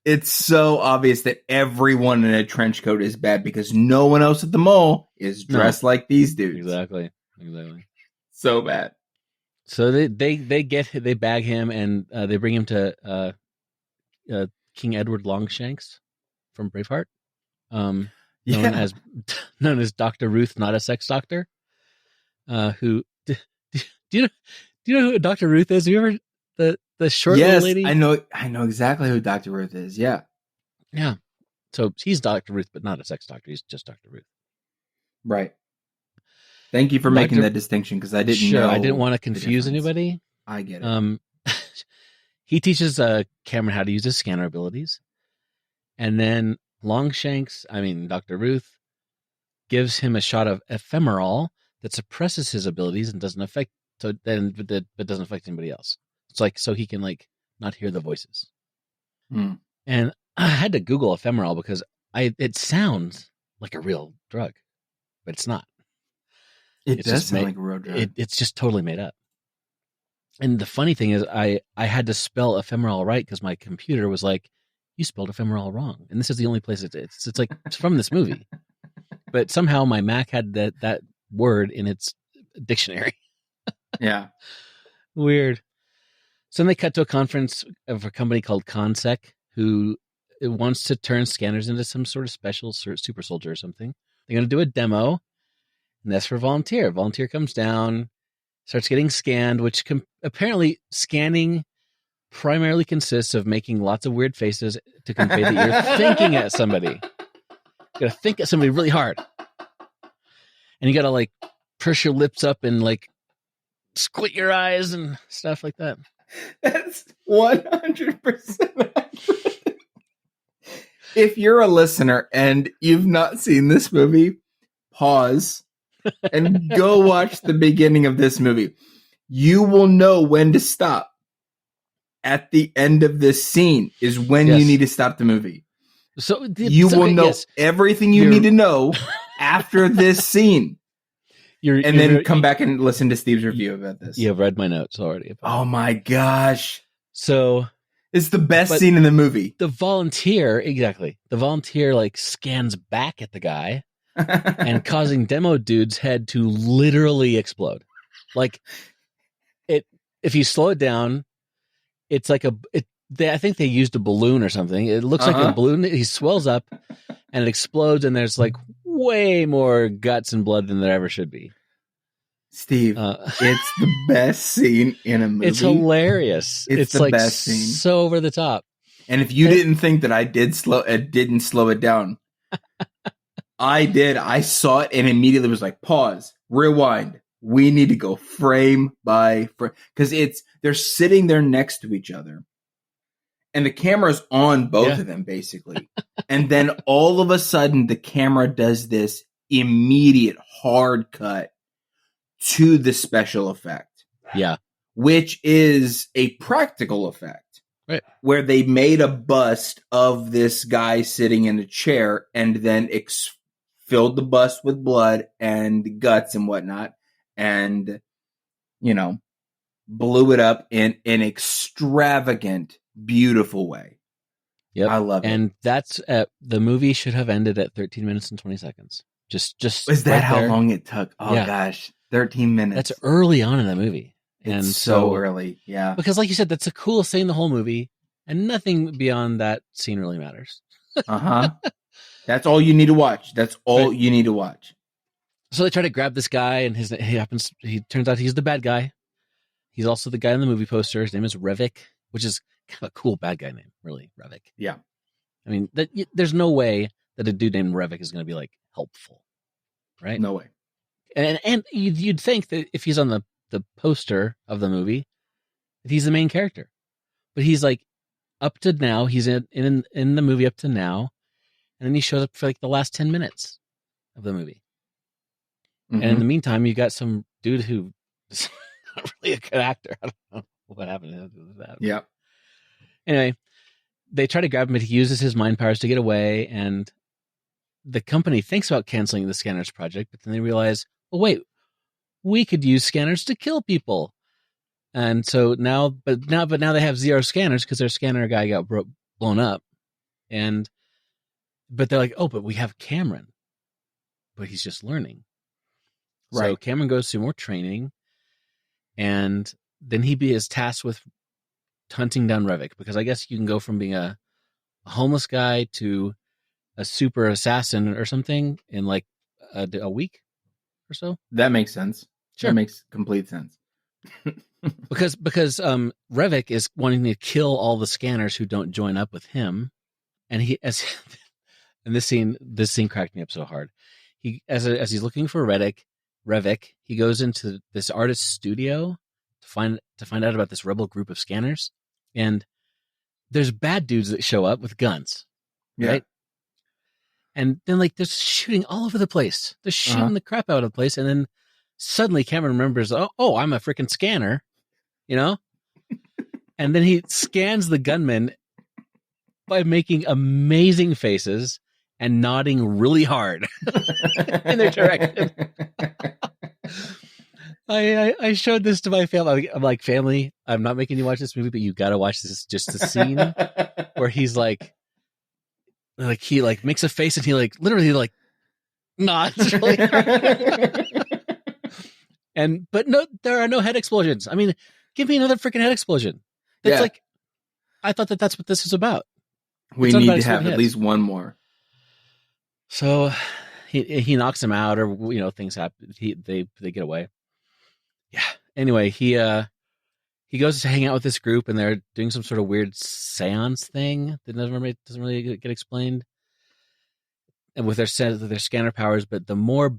it's so obvious that everyone in a trench coat is bad because no one else at the mall is No, dressed like these dudes. exactly. So bad. So they bag him and they bring him to King Edward Longshanks from Braveheart, um, known Yeah. as known as Doctor Ruth, not a sex doctor. Who do you know? Do you know who Doctor Ruth is? Have you ever the short little Yes, I lady? know. I know exactly who Dr. Ruth is. Yeah. Yeah. So he's Doctor Ruth, but not a sex doctor. He's just Doctor Ruth. Right. Thank you for making Doctor. that distinction because I didn't Sure, I didn't know want to the confuse difference. anybody. I get it. Um, he teaches Cameron how to use his scanner abilities, and then Dr. Ruth gives him a shot of ephemeral that suppresses his abilities and doesn't affect but doesn't affect anybody else. It's like so he can like not hear the voices. Hmm. And I had to Google ephemeral because it sounds like a real drug, but it's not. It It's does just sound made like a road drug. it's just totally made up. And the funny thing is, I had to spell ephemeral right because my computer was like, "You spelled ephemeral wrong," and this is the only place it's like it's from this movie. But somehow my Mac had that word in its dictionary. Yeah. Weird. So then they cut to a conference of a company called Consec, who wants to turn scanners into some sort of special super soldier or something. They're going to do a demo, and that's for volunteer. Volunteer comes down, starts getting scanned, which apparently scanning primarily consists of making lots of weird faces to convey that you're thinking at somebody. You got to think at somebody really hard. And you got to like purse your lips up and like squint your eyes and stuff like that. That's 100% accurate. If you're a listener and you've not seen this movie, pause and go watch the beginning of this movie. You will know when to stop. At the end of this scene is when you need to stop the movie. So you will know everything you need to know after this scene. And then come back and listen to Steve's review about this. You have read my notes already. Oh my gosh. So it's the best scene in the movie. The volunteer, exactly. The volunteer like scans back at the guy and causing demo dude's head to literally explode. Like if you slow it down, it's like I think they used a balloon or something. It looks like a balloon. He swells up and it explodes, and there's like way more guts and blood than there ever should be. Steve, it's the best scene in a movie. It's hilarious. It's the like best scene. So over the top. And if you didn't think that I didn't slow it down, I did. I saw it and immediately was like, pause, rewind. We need to go frame by frame because they're sitting there next to each other, and the camera's on both of them basically. And then all of a sudden, the camera does this immediate hard cut to the special effect. Yeah, which is a practical effect, right? Where they made a bust of this guy sitting in a chair and then filled the bust with blood and guts and whatnot. And, blew it up in an extravagant, beautiful way. Yep. I love it. And that's the movie should have ended at 13 minutes and 20 seconds. Just is that how long it took? Oh gosh, 13 minutes. That's early on in the movie. And it's so early. Yeah. Because like you said, that's the coolest thing in the whole movie, and nothing beyond that scene really matters. That's all you need to watch. That's all you need to watch. So they try to grab this guy, and he turns out he's the bad guy. He's also the guy on the movie poster. His name is Revik, which is kind of a cool bad guy name, really, Revik. Yeah. I mean, there's no way that a dude named Revik is going to be like helpful, right? No way. And you'd think that if he's on the poster of the movie, that he's the main character, but he's like up to now. He's in the movie up to now, and then he shows up for like the last 10 minutes of the movie. Mm-hmm. And in the meantime, you got some dude who is not really a good actor. I don't know what happened to that. Yeah. Anyway, they try to grab him, but he uses his mind powers to get away, and the company thinks about canceling the scanners project, but then they realize, oh wait, we could use scanners to kill people. And so now they have 0 scanners because their scanner guy got blown up. But they're like, oh, but we have Cameron, but he's just learning. Right. So Cameron goes through more training, and then he is tasked with hunting down Revik, because I guess you can go from being a homeless guy to a super assassin or something in like a week or so. That makes sense. Sure. That makes complete sense. because Revik is wanting to kill all the scanners who don't join up with him, and and this scene cracked me up so hard. He as he's looking for Revik, he goes into this artist's studio to find out about this rebel group of scanners, and there's bad dudes that show up with guns, right? And then like there's shooting all over the place. They're shooting the crap out of the place, and then suddenly Cameron remembers, oh, I'm a freaking scanner, and then he scans the gunmen by making amazing faces and nodding really hard in their direction. I showed this to my family. I'm like, family, I'm not making you watch this movie, but you got to watch this. Just the scene where he's like he like makes a face and he like literally like nods really hard. But no, there are no head explosions. I mean, give me another freaking head explosion. It's like, I thought that's what this is about. We need to have at least one more. So he knocks him out, or things happen. They get away. Yeah. Anyway, he goes to hang out with this group, and they're doing some sort of weird seance thing that doesn't really get explained. And with their scanner powers, but more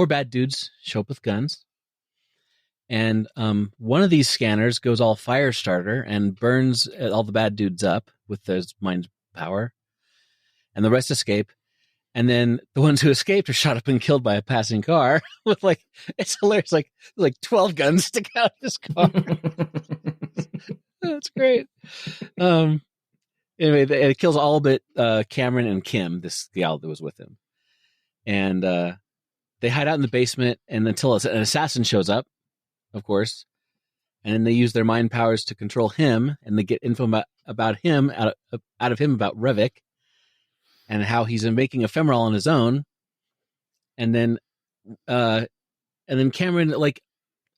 bad dudes show up with guns. And one of these scanners goes all fire starter and burns all the bad dudes up with his mind power. And the rest escape. And then the ones who escaped are shot up and killed by a passing car with it's hilarious. Like 12 guns stick out of this car. That's great. Anyway, it kills all but Cameron and Kim, this gal that was with him. And they hide out in the basement and until an assassin shows up, of course. And then they use their mind powers to control him, and they get info about him out of him about Revik and how he's making ephemeral on his own. And then Cameron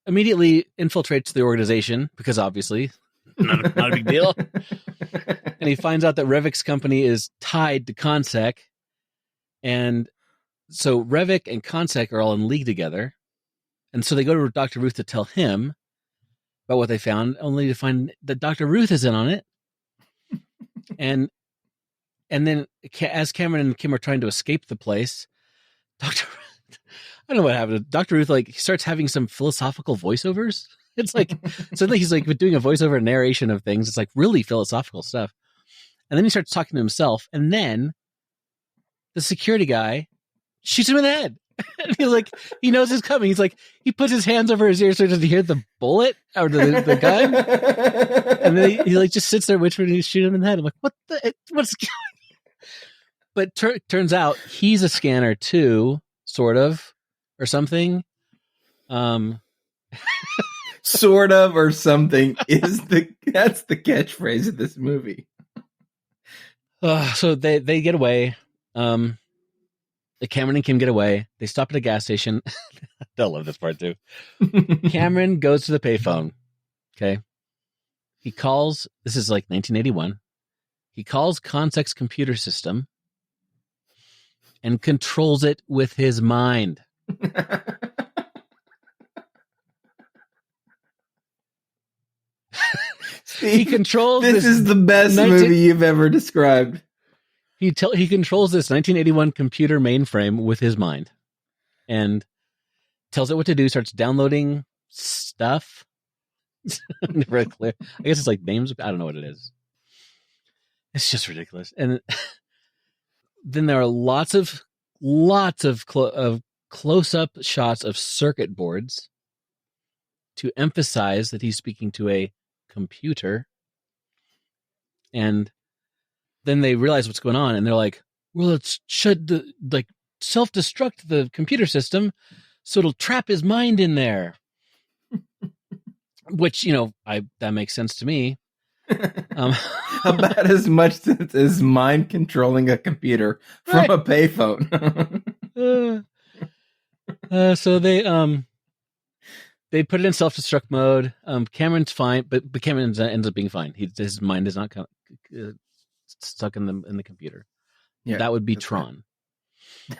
immediately infiltrates the organization because obviously not a big deal. And he finds out that Revik's company is tied to Consec. And so Revik and Consec are all in league together. And so they go to Dr. Ruth to tell him about what they found, only to find that Dr. Ruth is in on it. And then as Cameron and Kim are trying to escape the place, Dr. Ruth, I don't know what happened. Dr. Ruth, he starts having some philosophical voiceovers. It's suddenly he's doing a voiceover narration of things. It's really philosophical stuff. And then he starts talking to himself. And then the security guy shoots him in the head. And he's he knows it's coming. He's he puts his hands over his ears so he doesn't hear the bullet or the gun. And then he just sits there whispering and he's shooting him in the head. I'm what's going on? But turns out he's a scanner too, sort of, or something. Sort of or something that's the catchphrase of this movie. So they get away. Cameron and Kim get away. They stop at a gas station. They'll love this part too. Cameron goes to the payphone. Okay. He calls, this is 1981. He calls Consec's computer system and controls it with his mind. He controls this is the best movie you've ever described. He controls this 1981 computer mainframe with his mind and tells it what to do, starts downloading stuff. Never clear. I guess it's names. I don't know what it is. It's just ridiculous. And then there are lots of close-up shots of circuit boards to emphasize that he's speaking to a computer. And then they realize what's going on, and they're well, it should self-destruct the computer system so it'll trap his mind in there. Which, that makes sense to me. About as much sense as mind controlling a computer from a payphone. So they put it in self-destruct mode. Cameron's fine, but Cameron ends up being fine. His mind is not stuck in the computer. Yeah, that would be Tron.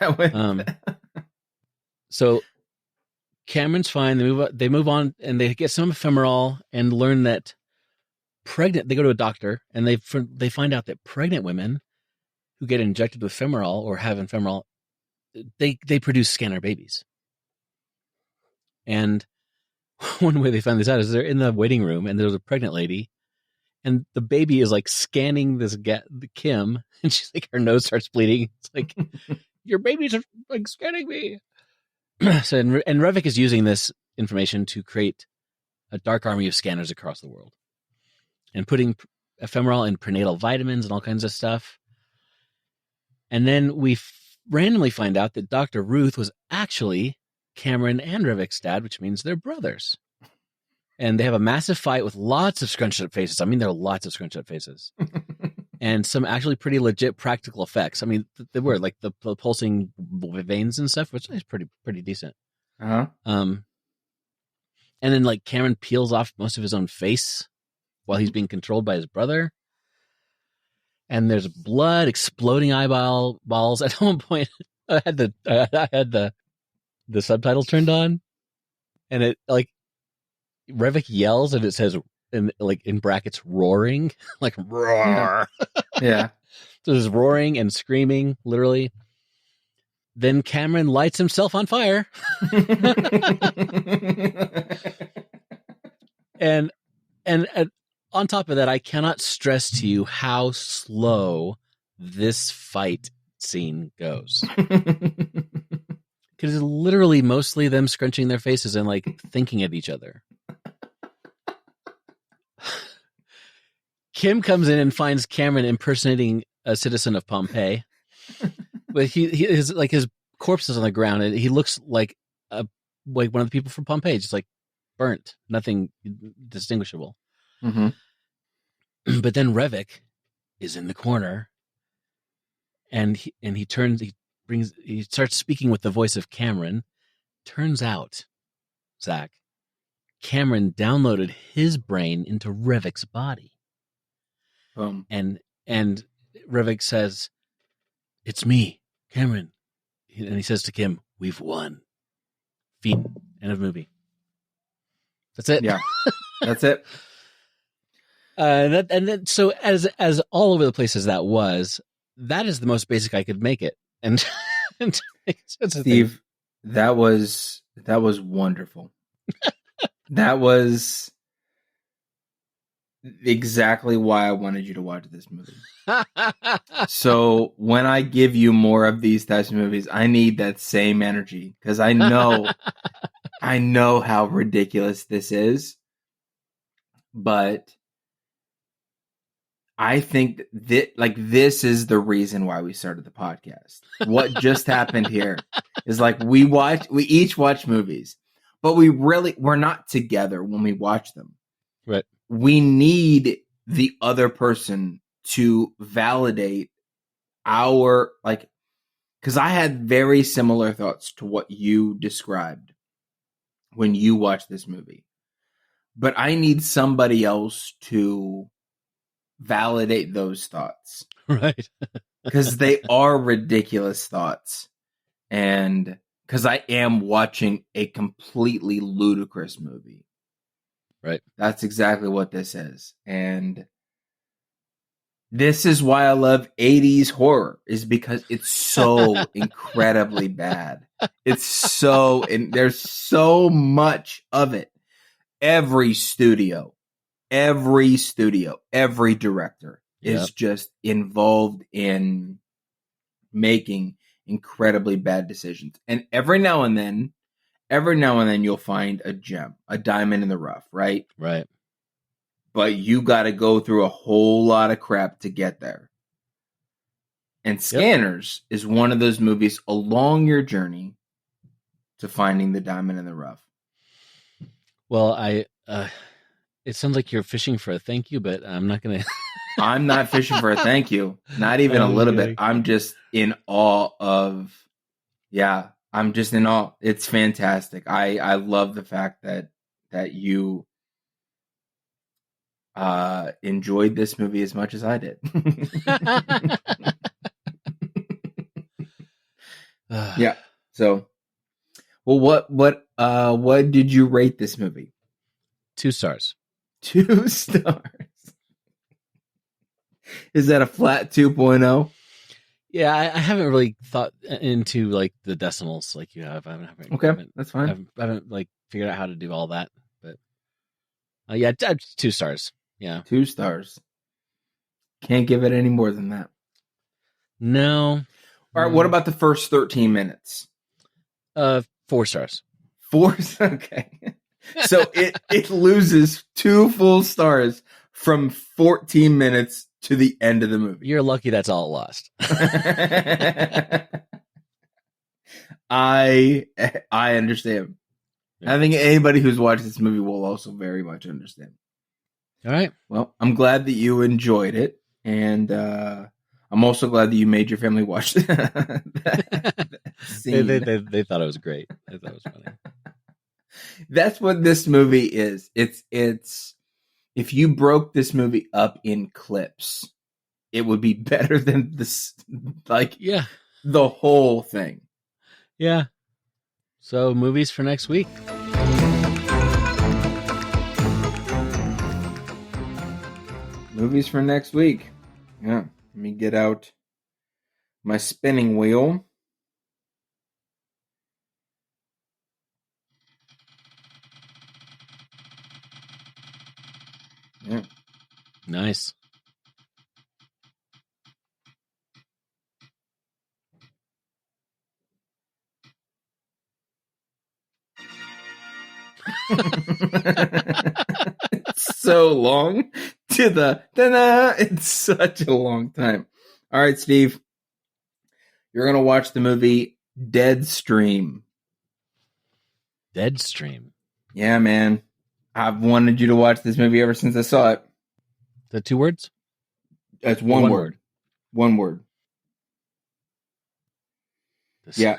Right. That would. So Cameron's fine. They move on, and they get some ephemeral and learn that they go to a doctor, and they find out that pregnant women who get injected with ephemeral or have ephemeral, they produce scanner babies. And one way they find this out is they're in the waiting room, and there's a pregnant lady, and the baby is scanning the Kim, and she's her nose starts bleeding. It's your babies are scanning me. So, and Revik is using this information to create a dark army of scanners across the world, and putting ephemeral and prenatal vitamins and all kinds of stuff. And then we randomly find out that Dr. Ruth was actually Cameron and Rivik's dad, which means they're brothers. And they have a massive fight with lots of scrunched up faces. I mean, there are lots of scrunched up faces. And some actually pretty legit practical effects. I mean, they were like the pulsing veins and stuff, which is pretty decent. Uh-huh. And then like Cameron peels off most of his own face while he's being controlled by his brother. And there's blood, exploding balls. At one point, I had the subtitles turned on, and it like Revik yells and it says in brackets roaring, like roar. Yeah. So there's roaring and screaming, literally. Then Cameron lights himself on fire. and on top of that, I cannot stress to you how slow this fight scene goes. Because it's literally mostly them scrunching their faces and like thinking of each other. Kim comes in and finds Cameron impersonating a citizen of Pompeii, but his corpse is on the ground and he looks like one of the people from Pompeii, just like burnt, nothing distinguishable. Mm-hmm. But then Revik is in the corner, and he starts speaking with the voice of Cameron. Turns out, Zach, Cameron downloaded his brain into Revik's body. And Revik says, "It's me, Cameron." And he says to Kim, "We've won." Feet. End of movie. That's it. Yeah, that's it. So as all over the place as that is the most basic I could make it. And to make sense of Steve, that was wonderful. That was exactly why I wanted you to watch this movie. So when I give you more of these types of movies, I need that same energy because I know how ridiculous this is. But I think that this is the reason why we started the podcast. What just happened here is like we each watch movies, but we're not together when we watch them. Right. We need the other person to validate our because I had very similar thoughts to what you described when you watched this movie. But I need somebody else to validate those thoughts. Right. Because they are ridiculous thoughts. And because I am watching a completely ludicrous movie. Right. That's exactly what this is. And this is why I love 80s horror, is because it's so incredibly bad. It's so, and there's so much of it. Every studio, every director is just involved in making incredibly bad decisions. And every now and then you'll find a gem, a diamond in the rough, right? Right. But you got to go through a whole lot of crap to get there. And Scanners is one of those movies along your journey to finding the diamond in the rough. Well, it sounds like you're fishing for a thank you, but I'm not going to. I'm not fishing for a thank you. Not even a little bit. I'm just in awe of, I'm just in awe. It's fantastic. I love the fact that you enjoyed this movie as much as I did. Yeah. So, well, what did you rate this movie? 2 stars. 2 stars. Is that a flat 2.0? Yeah, I haven't really thought into like the decimals like you have. That's fine. I haven't like figured out how to do all that, but 2 stars. Yeah, 2 stars. Can't give it any more than that. No. All right. What about the first 13 minutes? 4 stars. 4. Okay. So it loses 2 full stars from 14 minutes to the end of the movie. You're lucky that's all it lost. I understand. Yeah. I think anybody who's watched this movie will also very much understand. All right. Well, I'm glad that you enjoyed it, and I'm also glad that you made your family watch that scene. They thought it was great. They thought it was funny. That's what this movie is. It's if you broke this movie up in clips, it would be better than this, like Yeah. the whole thing. Yeah. So movies for next week. Movies for next week. Yeah. Let me get out my spinning wheel. Yeah. Nice. It's so long to the ta-da. It's such a long time. All right, Steve. You're going to watch the movie Deadstream. Deadstream. Yeah, man. I've wanted you to watch this movie ever since I saw it. Is that 2 words? It's one word. One word. This... Yeah.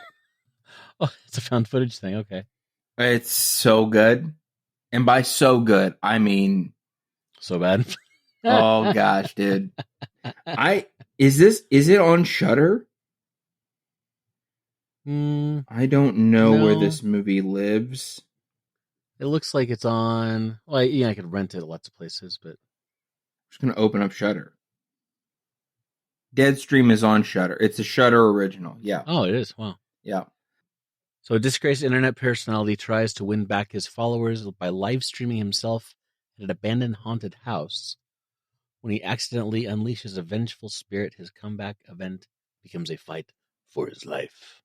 Oh, it's a found footage thing. Okay. It's so good. And by so good, I mean So bad. oh gosh, dude. Is it on Shudder? I don't know where this movie lives. It looks like it's on. Well, yeah, I could rent it at lots of places, but I'm just gonna open up Shudder. Deadstream is on Shudder. It's a Shudder original. Yeah. Oh, it is. Wow. Yeah. So a disgraced internet personality tries to win back his followers by live streaming himself at an abandoned haunted house. When he accidentally unleashes a vengeful spirit, his comeback event becomes a fight for his life.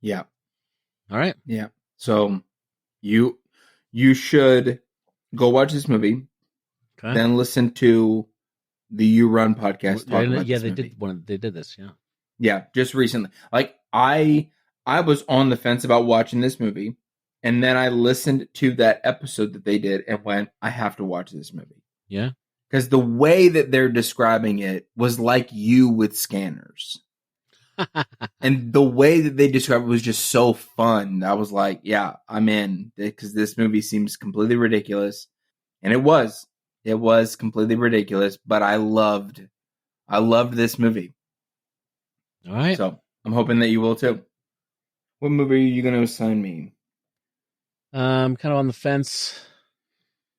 Yeah. All right. Yeah. So you should go watch this movie. Okay. Then listen to the You Run podcast talk about yeah, this movie. They did this. Yeah. Yeah, just recently. Like I was on the fence about watching this movie, and then I listened to that episode that they did and went, I have to watch this movie. Yeah. Because the way that they're describing it was like you with scanners. And the way that they described it was just so fun. I was like, yeah, I'm in. Because this movie seems completely ridiculous. And it was. It was completely ridiculous. But I loved this movie. All right. So I'm hoping that you will too. What movie are you going to assign me? Kind of on the fence.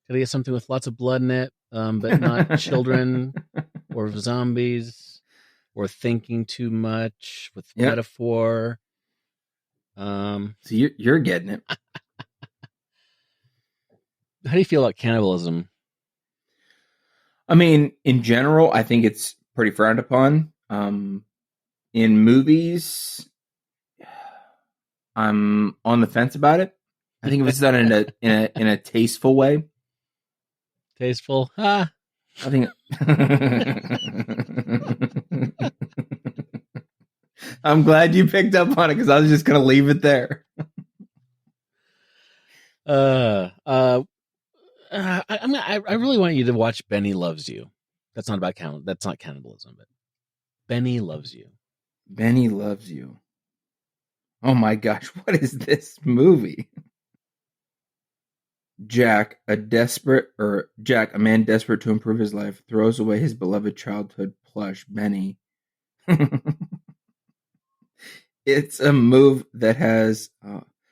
Gotta get something with lots of blood in it, but not children or zombies or thinking too much with metaphor. So you're getting it. How do you feel about cannibalism? I mean, in general, I think it's pretty frowned upon. In movies, I'm on the fence about it. I think if it's done in a tasteful way. Tasteful? I think. I'm glad you picked up on it because I was just going to leave it there. I really want you to watch Benny Loves You. That's not about that's not cannibalism, but Benny Loves You. Benny Loves You. Oh my gosh, what is this movie? Jack, a man desperate to improve his life, throws away his beloved childhood plush, Benny. It's a move that has.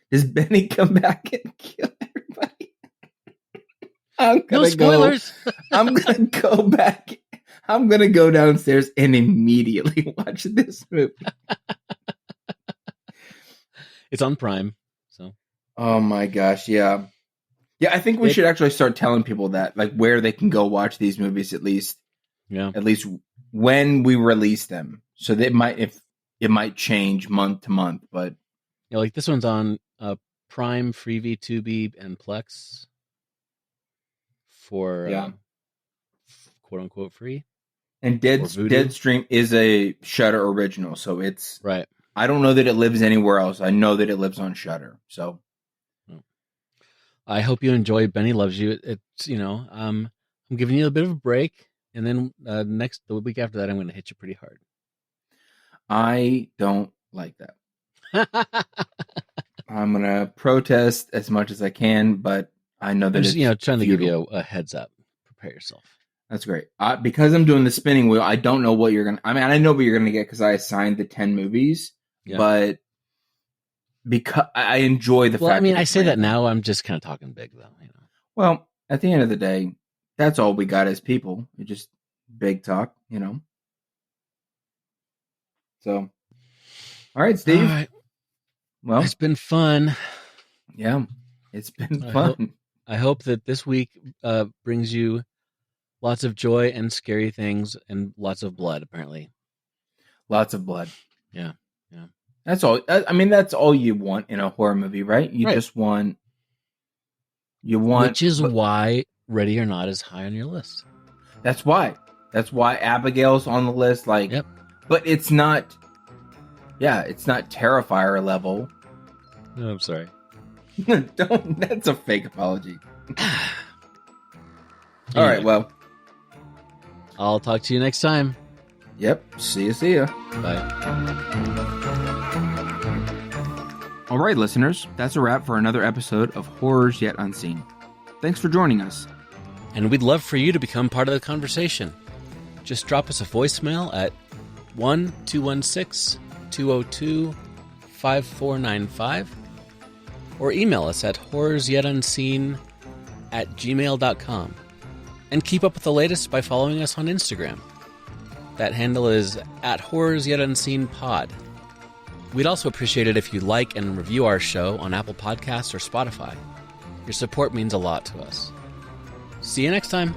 Does Benny come back and kill everybody? No spoilers. I'm gonna go back. I'm gonna go downstairs and immediately watch this movie. It's on Prime, so. Oh my gosh, yeah. Yeah, I think we should actually start telling people that, like, where they can go watch these movies at least. Yeah. At least when we release them. So that it might change month to month, but yeah, like this one's on Prime, Freevee, Tubi, and Plex for quote unquote free. And Deadstream is a Shudder original, so it's right. I don't know that it lives anywhere else. I know that it lives on Shudder. So I hope you enjoy Benny Loves You. It's, I'm giving you a bit of a break, and then the week after that, I'm going to hit you pretty hard. I don't like that. I'm going to protest as much as I can, but I know that I'm just, it's trying to futile. give you a heads up. Prepare yourself. That's great. Because I'm doing the spinning wheel, I don't know what you're going to... I mean, I know what you're going to get because I assigned the 10 movies, but because I enjoy the fact... Well, I mean, I say that random. now. I'm just kind of talking big, though. Well, at the end of the day, that's all we got as people. It's just big talk, So, all right, Steve. All right. Well, it's been fun. Yeah, it's been fun. I hope that this week brings you lots of joy and scary things and lots of blood, apparently. Lots of blood. Yeah. That's all. I mean, that's all you want in a horror movie, right? You just want... Which is why Ready or Not is high on your list. That's why. That's why Abigail's on the list. But it's not... Yeah, it's not Terrifier level. No, I'm sorry. Don't. That's a fake apology. All right, well. I'll talk to you next time. Yep. See ya. Bye. All right, listeners. That's a wrap for another episode of Horrors Yet Unseen. Thanks for joining us. And we'd love for you to become part of the conversation. Just drop us a voicemail at 1-216-202-5495 or email us at horrorsyetonunseen@gmail.com. And keep up with the latest by following us on Instagram. That handle is @horrorsyetonunseenpod. We'd also appreciate it if you like and review our show on Apple Podcasts or Spotify. Your support means a lot to us. See you next time.